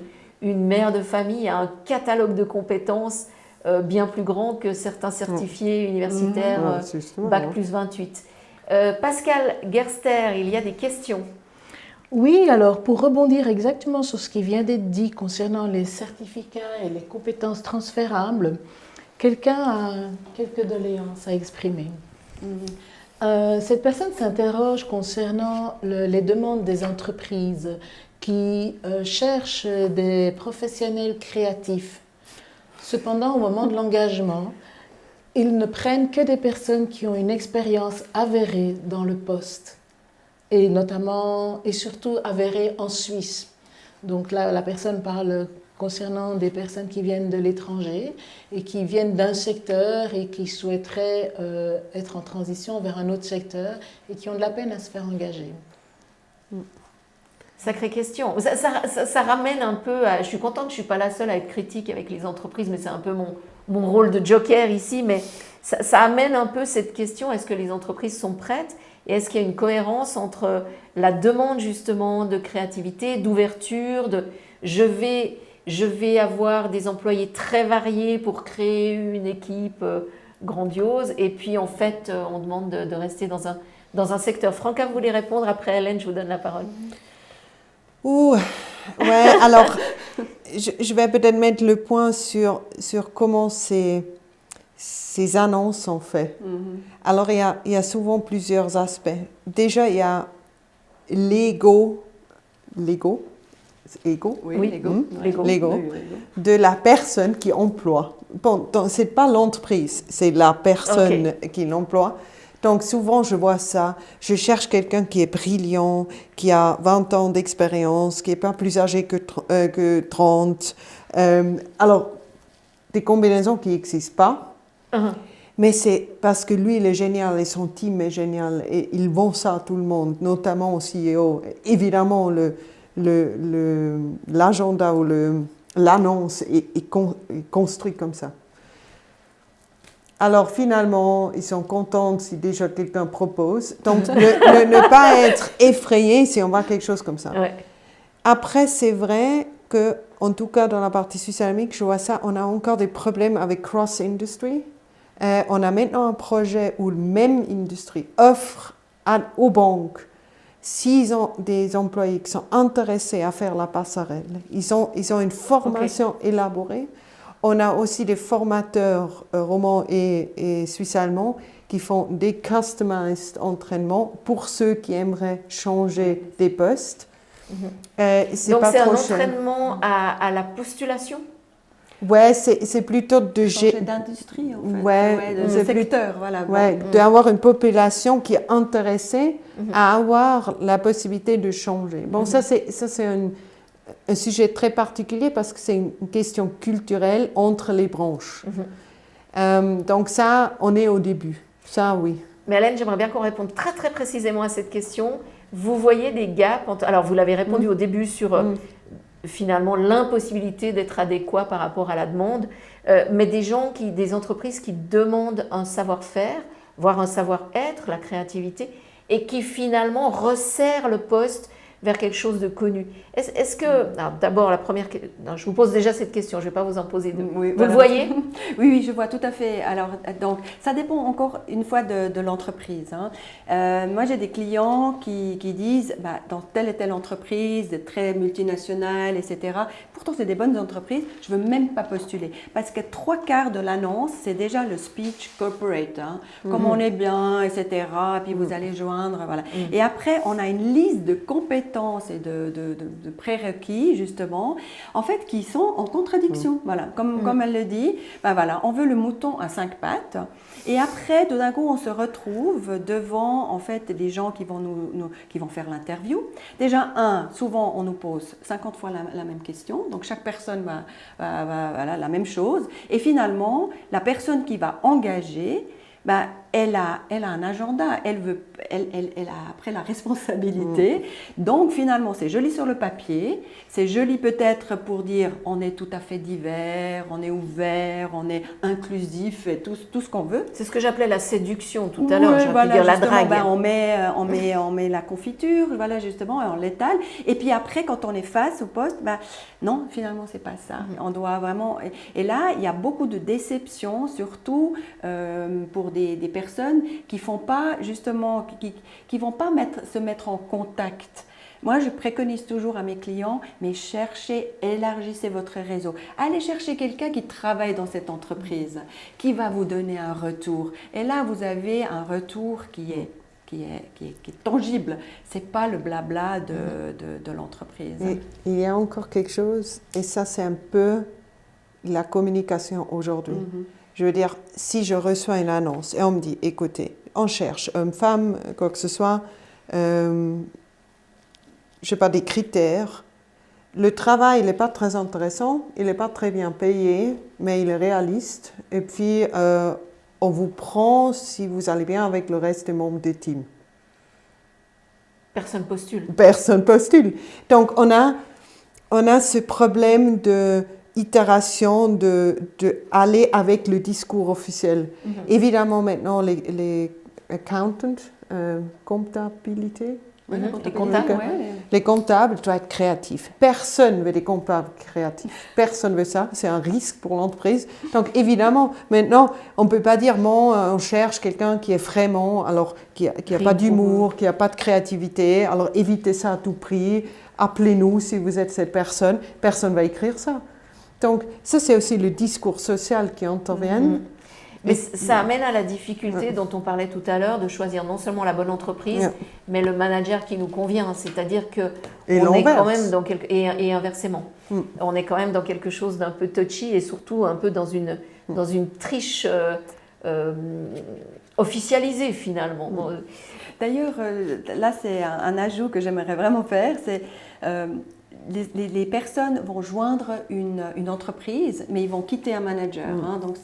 mère de famille a un catalogue de compétences bien plus grand que certains certifiés universitaires Bac plus 28. Pascal Gerster, il y a des questions. Oui, alors pour rebondir exactement sur ce qui vient d'être dit concernant les certificats et les compétences transférables, quelqu'un a quelques doléances à exprimer. Cette personne s'interroge concernant les demandes des entreprises qui cherchent des professionnels créatifs. Cependant, au moment de l'engagement, ils ne prennent que des personnes qui ont une expérience avérée dans le poste. Et notamment, et surtout avérée en Suisse. Donc là, la personne parle concernant des personnes qui viennent de l'étranger et qui viennent d'un secteur et qui souhaiteraient être en transition vers un autre secteur et qui ont de la peine à se faire engager. Sacrée question. Ça ramène un peu à... Je suis contente, je ne suis pas la seule à être critique avec les entreprises, mais c'est un peu mon rôle de joker ici, mais ça amène un peu cette question, est-ce que les entreprises sont prêtes ? Et est-ce qu'il y a une cohérence entre la demande justement de créativité, d'ouverture, de je vais avoir des employés très variés pour créer une équipe grandiose, et puis en fait on demande de rester dans un secteur. Franca, vous voulez répondre, après Hélène, je vous donne la parole. Ouais, alors je vais peut-être mettre le point sur comment ces annonces sont faites. Alors, il y a souvent plusieurs aspects. Déjà, il y a l'ego de la personne qui emploie. Bon, ce n'est pas l'entreprise, c'est la personne qui l'emploie. Donc, souvent, je vois ça. Je cherche quelqu'un qui est brillant, qui a 20 ans d'expérience, qui n'est pas plus âgé que 30. Alors, des combinaisons qui n'existent pas. Mais c'est parce que lui, il est génial et son team est génial. Et ils vendent ça à tout le monde, notamment au CEO. Évidemment, l'agenda ou l'annonce est construit comme ça. Alors finalement, ils sont contents si déjà quelqu'un propose. Donc ne pas être effrayé si on voit quelque chose comme ça. Ouais. Après, c'est vrai que, en tout cas dans la partie suisse alémanique, je vois ça, on a encore des problèmes avec cross-industry. On a maintenant un projet où la même industrie offre aux banques, s'ils ont des employés qui sont intéressés à faire la passerelle, ils ont une formation élaborée. On a aussi des formateurs romans et suisses-allemands qui font des customized entraînements pour ceux qui aimeraient changer des postes. Donc c'est un entraînement à la postulation ? Ouais, c'est plutôt de changer d'industrie, en fait. Ouais, de secteur, voilà. Ouais, d'avoir une population qui est intéressée à avoir la possibilité de changer. Bon, ça c'est un sujet très particulier parce que c'est une question culturelle entre les branches. Donc ça, on est au début. Ça, oui. Mais Hélène, j'aimerais bien qu'on réponde très très précisément à cette question. Vous voyez des gaps alors vous l'avez répondu au début sur finalement l'impossibilité d'être adéquat par rapport à la demande, mais des entreprises qui demandent un savoir-faire, voire un savoir-être, la créativité, et qui finalement resserrent le poste vers quelque chose de connu. Est-ce que, d'abord la première, non, je vous pose déjà cette question, je ne vais pas vous en poser deux. Oui, vous voilà. le voyez? Oui, je vois tout à fait. Alors, donc, ça dépend encore une fois de l'entreprise. Hein. Moi, j'ai des clients qui disent, dans telle et telle entreprise, très multinationale, etc. Pourtant, c'est des bonnes entreprises, je ne veux même pas postuler. Parce que 3/4 de l'annonce, c'est déjà le speech corporate. Hein. Comme on est bien, etc. Puis vous allez joindre, voilà. Et après, on a une liste de compétences et de prérequis, justement, en fait, qui sont en contradiction. Voilà. Comme elle le dit, voilà, on veut le mouton à 5 pattes. Et après, tout d'un coup, on se retrouve devant, en fait, des gens qui vont, qui vont faire l'interview. Déjà, souvent, on nous pose 50 fois la même question. Donc, chaque personne va voilà, la même chose. Et finalement, la personne qui va engager, elle a un agenda, elle a après la responsabilité. Donc finalement, c'est joli sur le papier, c'est joli peut-être pour dire on est tout à fait divers, on est ouvert, on est inclusif et tout ce qu'on veut. C'est ce que j'appelais la séduction tout à l'heure, j'aurais pu dire la drague. On met la confiture, voilà justement, et on l'étale. Et puis après, quand on est face au poste, non, finalement, c'est pas ça. On doit vraiment. Et là, il y a beaucoup de déceptions, surtout pour des personnes qui font pas justement, qui vont pas se mettre en contact. Moi, je préconise toujours à mes clients, mais cherchez, élargissez votre réseau. Allez chercher quelqu'un qui travaille dans cette entreprise, qui va vous donner un retour. Et là, vous avez un retour qui est tangible. C'est pas le blabla de l'entreprise. Et il y a encore quelque chose, et ça, c'est un peu la communication aujourd'hui. Je veux dire, si je reçois une annonce et on me dit, écoutez, on cherche homme, femme, quoi que ce soit, je sais pas, des critères. Le travail, il n'est pas très intéressant, il n'est pas très bien payé, mais il est réaliste. Et puis, on vous prend si vous allez bien avec le reste des membres des teams. Personne postule. Personne postule. Donc, on a ce problème de itération de aller avec le discours officiel. Évidemment, maintenant, les accountants, comptabilité, les comptables doivent être créatifs. Personne ne veut des comptables créatifs. Personne ne veut ça. C'est un risque pour l'entreprise. Donc, évidemment, maintenant, on ne peut pas dire, on cherche quelqu'un qui est vraiment, alors, qui n'a pas d'humour, qui n'a pas de créativité. Alors, évitez ça à tout prix. Appelez-nous si vous êtes cette personne. Personne ne va écrire ça. Donc, ça, c'est aussi le discours social qui intervient. Mais ça amène à la difficulté dont on parlait tout à l'heure de choisir non seulement la bonne entreprise, mais le manager qui nous convient. C'est-à-dire qu'on est quand même dans et inversement. On est quand même dans quelque chose d'un peu touchy et surtout un peu dans une triche officialisée finalement. D'ailleurs, là, c'est un ajout que j'aimerais vraiment faire, c'est les personnes vont joindre une entreprise, mais ils vont quitter un manager. Hein, donc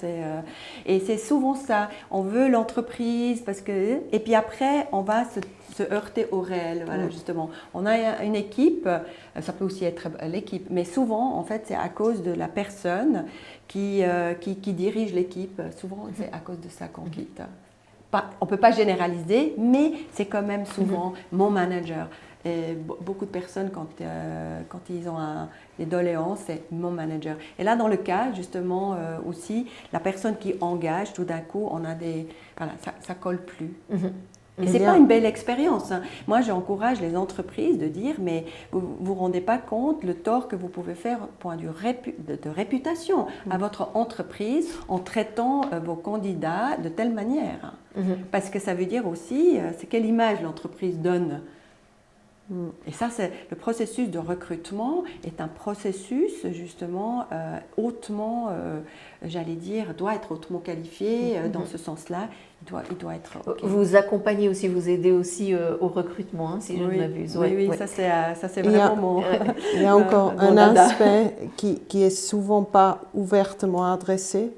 et c'est souvent ça. On veut l'entreprise parce que... Et puis après, on va se heurter au réel. Voilà, justement. On a une équipe, ça peut aussi être l'équipe, mais souvent, en fait, c'est à cause de la personne qui dirige l'équipe. Souvent, c'est à cause de ça qu'on quitte. On ne peut pas généraliser, mais c'est quand même souvent mon manager. Et beaucoup de personnes, quand ils ont des doléances, c'est mon manager. Et là, dans le cas, justement, aussi, la personne qui engage, tout d'un coup, on a des... Voilà, ça ne colle plus. Et ce n'est pas une belle expérience. Hein. Moi, j'encourage les entreprises de dire, mais vous ne vous rendez pas compte le tort que vous pouvez faire point de réputation à votre entreprise en traitant vos candidats de telle manière. Parce que ça veut dire aussi, c'est quelle image l'entreprise donne. Et ça, c'est le processus de recrutement est un processus justement hautement, j'allais dire, doit être hautement qualifié dans ce sens-là. Il doit être. Okay. Vous accompagnez aussi, vous aidez aussi au recrutement, si je ne m'abuse. Oui, ça c'est vraiment mon. Il y a encore un aspect qui est souvent pas ouvertement adressé,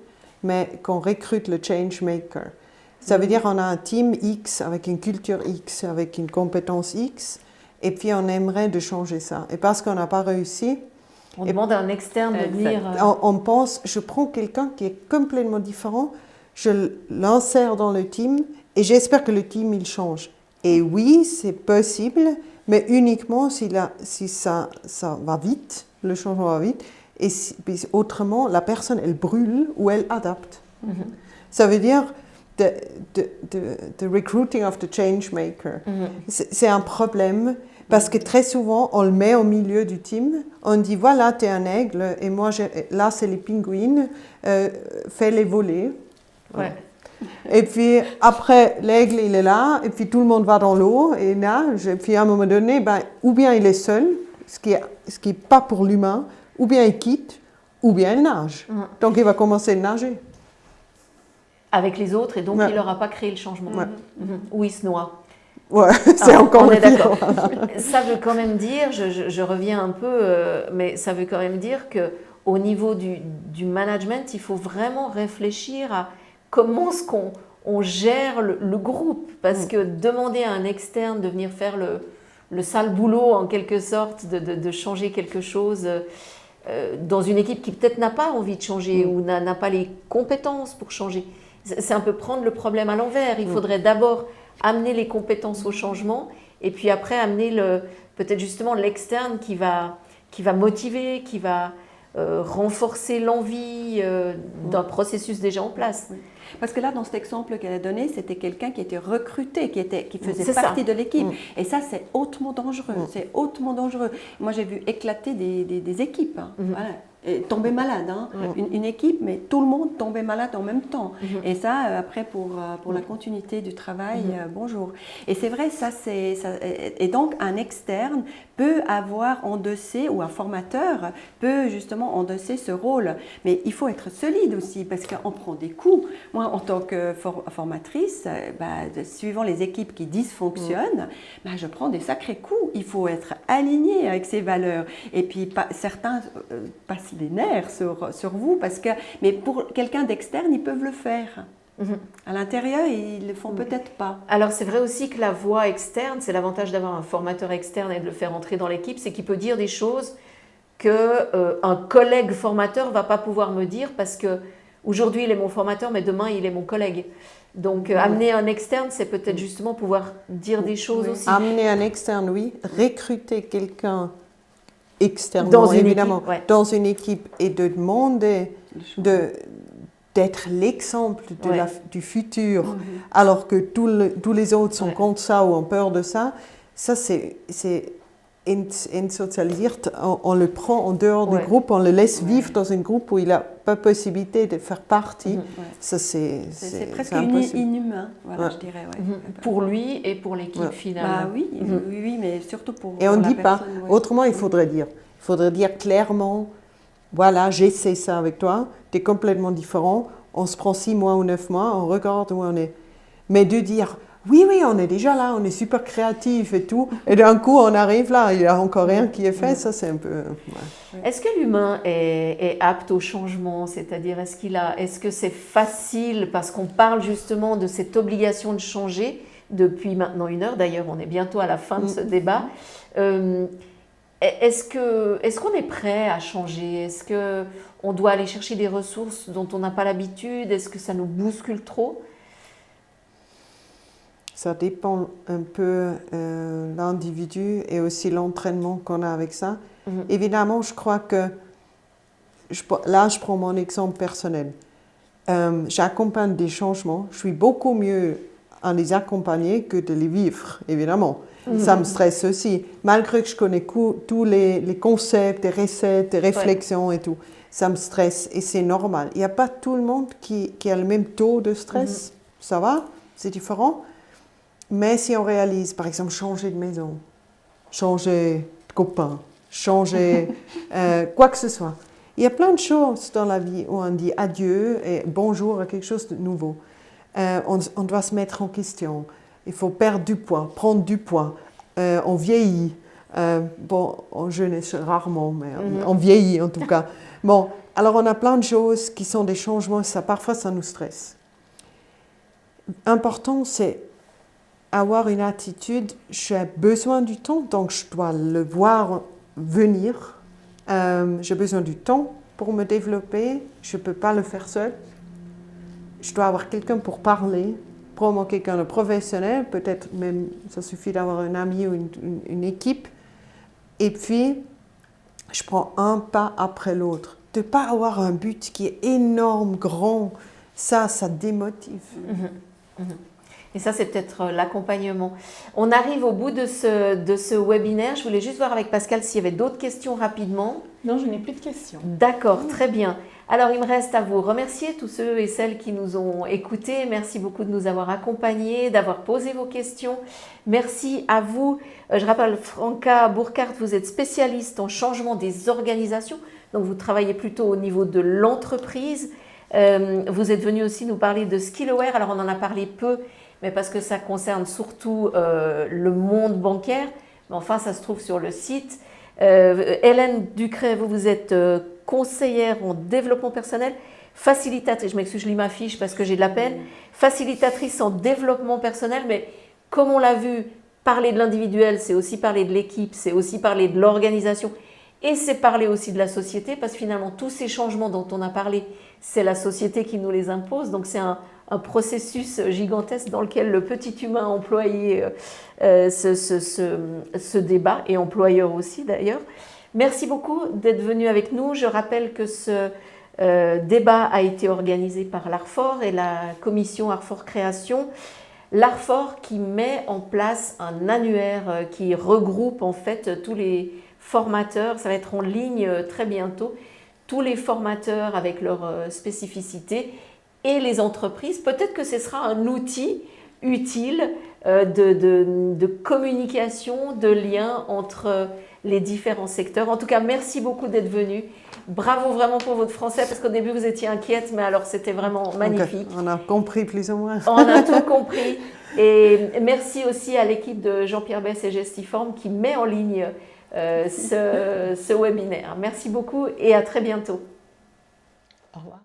mais qu'on recrute le change maker. Ça veut dire qu'on a un team X avec une culture X, avec une compétence X. Et puis, on aimerait de changer ça. Et parce qu'on n'a pas réussi... On demande à un externe de venir... On pense, je prends quelqu'un qui est complètement différent, je l'insère dans le team et j'espère que le team, il change. Et oui, c'est possible, mais uniquement si ça va vite, le changement va vite, et puis autrement, la personne, elle brûle ou elle adapte. Ça veut dire the recruiting of the change maker. C'est un problème parce que très souvent, on le met au milieu du team. On dit, voilà, tu es un aigle et moi, là, c'est les pingouins. Fais-les voler. Ouais. Et puis après, l'aigle, il est là, et puis tout le monde va dans l'eau et nage. Et puis à un moment donné, ou bien il est seul, ce qui est pas pour l'humain, ou bien il quitte, ou bien il nage. Donc il va commencer à nager. Avec les autres, et donc il n'aura pas créé le changement. Ou il se noie. Ouais, c'est encore on est pire. d'accord. Ça veut quand même dire, je reviens un peu, mais ça veut quand même dire qu'au niveau du management, il faut vraiment réfléchir à comment est-ce qu'on gère le groupe. Parce que demander à un externe de venir faire le sale boulot, en quelque sorte, de changer quelque chose dans une équipe qui peut-être n'a pas envie de changer ou n'a pas les compétences pour changer, c'est un peu prendre le problème à l'envers. Il faudrait d'abord amener les compétences au changement et puis après amener peut-être justement l'externe qui va motiver, qui va renforcer l'envie d'un processus déjà en place. Parce que là, dans cet exemple qu'elle a donné, c'était quelqu'un qui était recruté, qui faisait C'est partie ça. de l'équipe. Et ça, c'est hautement dangereux. C'est hautement dangereux. Moi, j'ai vu éclater des équipes. Voilà. Et tomber malade. Une équipe, mais tout le monde tombait malade en même temps. Et ça, après, pour la continuité du travail, bonjour. Et c'est vrai, et donc, un externe peut avoir endossé, ou un formateur peut justement endosser ce rôle. Mais il faut être solide aussi, parce qu'on prend des coups. Moi, en tant que formatrice, suivant les équipes qui dysfonctionnent, je prends des sacrés coups. Il faut être aligné avec ses valeurs. Et puis, certains passent les nerfs sur vous, mais pour quelqu'un d'externe, ils peuvent le faire. À l'intérieur, ils ne le font peut-être pas. Alors, c'est vrai aussi que la voix externe, c'est l'avantage d'avoir un formateur externe et de le faire entrer dans l'équipe, c'est qu'il peut dire des choses qu'un collègue formateur ne va pas pouvoir me dire parce que aujourd'hui, il est mon formateur, mais demain, il est mon collègue. Donc, amener un externe, c'est peut-être justement pouvoir dire des choses aussi. Amener un externe, oui. Recruter quelqu'un externement, évidemment, dans une équipe et de demander d'être l'exemple du futur, alors que tous les autres sont contre ça ou ont peur de ça, ça c'est insocialisiert. On le prend en dehors du groupe, on le laisse vivre dans un groupe où il n'a pas possibilité de faire partie. Ça, c'est presque impossible. inhumain, voilà, je dirais. Pour lui et pour l'équipe finalement. Oui, mais surtout pour Et on ne dit pas. personne, Autrement, il faudrait dire clairement, voilà, j'essaie ça avec toi, tu es complètement différent, on se prend 6 mois ou 9 mois, on regarde où on est. Mais de dire, oui, on est déjà là, on est super créatif et tout, et d'un coup, on arrive là, il n'y a encore rien qui est fait, ça c'est un peu... Est-ce que l'humain est apte au changement? C'est-à-dire, est-ce que c'est facile, parce qu'on parle justement de cette obligation de changer depuis maintenant 1 heure, d'ailleurs on est bientôt à la fin de ce débat, est-ce qu'on est prêt à changer? Est-ce qu'on doit aller chercher des ressources dont on n'a pas l'habitude? Est-ce que ça nous bouscule trop? Ça dépend un peu de l'individu et aussi l'entraînement qu'on a avec ça. Évidemment, je crois que, là je prends mon exemple personnel. J'accompagne des changements. Je suis beaucoup mieux à les accompagner que de les vivre, évidemment. Ça me stresse aussi. Malgré que je connais tous les concepts, les recettes, les réflexions et tout, ça me stresse et c'est normal. Il n'y a pas tout le monde qui a le même taux de stress. Ça va, c'est différent. Mais si on réalise, par exemple, changer de maison, changer de copain, changer quoi que ce soit, il y a plein de choses dans la vie où on dit adieu et bonjour à quelque chose de nouveau. On doit se mettre en question. Il faut perdre du poids, prendre du poids. On vieillit. On jeunesse rarement, mais on vieillit en tout cas. Bon, alors on a plein de choses qui sont des changements. Parfois, ça nous stresse. Important, c'est avoir une attitude. J'ai besoin du temps, donc je dois le voir venir. J'ai besoin du temps pour me développer. Je ne peux pas le faire seul. Je dois avoir quelqu'un pour parler, prends quelqu'un de professionnel, peut-être même ça suffit d'avoir un ami ou une équipe, et puis je prends un pas après l'autre. De ne pas avoir un but qui est énorme, grand, ça démotive. Et ça, c'est peut-être l'accompagnement. On arrive au bout de ce webinaire. Je voulais juste voir avec Pascal s'il y avait d'autres questions rapidement. Non, je n'ai plus de questions. D'accord, très bien. Alors, il me reste à vous remercier, tous ceux et celles qui nous ont écoutés. Merci beaucoup de nous avoir accompagnés, d'avoir posé vos questions. Merci à vous. Je rappelle, Franca Burkhardt, vous êtes spécialiste en changement des organisations. Donc, vous travaillez plutôt au niveau de l'entreprise. Vous être venu aussi nous parler de Skillaware. Alors, on en a parlé peu, mais parce que ça concerne surtout le monde bancaire. Mais enfin, ça se trouve sur le site. Hélène Ducret, vous êtes conseillère en développement personnel, facilitatrice, je m'excuse, je lis ma fiche parce que j'ai de la peine, facilitatrice en développement personnel, mais comme on l'a vu, parler de l'individuel, c'est aussi parler de l'équipe, c'est aussi parler de l'organisation et c'est parler aussi de la société parce que finalement, tous ces changements dont on a parlé, c'est la société qui nous les impose, donc c'est un processus gigantesque dans lequel le petit humain a employé ce débat et employeur aussi d'ailleurs. Merci beaucoup d'être venu avec nous. Je rappelle que ce débat a été organisé par l'ARFOR et la commission ARFOR Création. L'ARFOR qui met en place un annuaire qui regroupe en fait tous les formateurs. Ça va être en ligne très bientôt. Tous les formateurs avec leurs spécificités et les entreprises. Peut-être que ce sera un outil utile de communication, de lien entre les différents secteurs. En tout cas, merci beaucoup d'être venu. Bravo vraiment pour votre français, parce qu'au début, vous étiez inquiète, mais alors c'était vraiment magnifique. Okay. On a compris plus ou moins. On a tout compris. Et merci aussi à l'équipe de Jean-Pierre Bess et Gestiform qui met en ligne ce webinaire. Merci beaucoup et à très bientôt. Au revoir.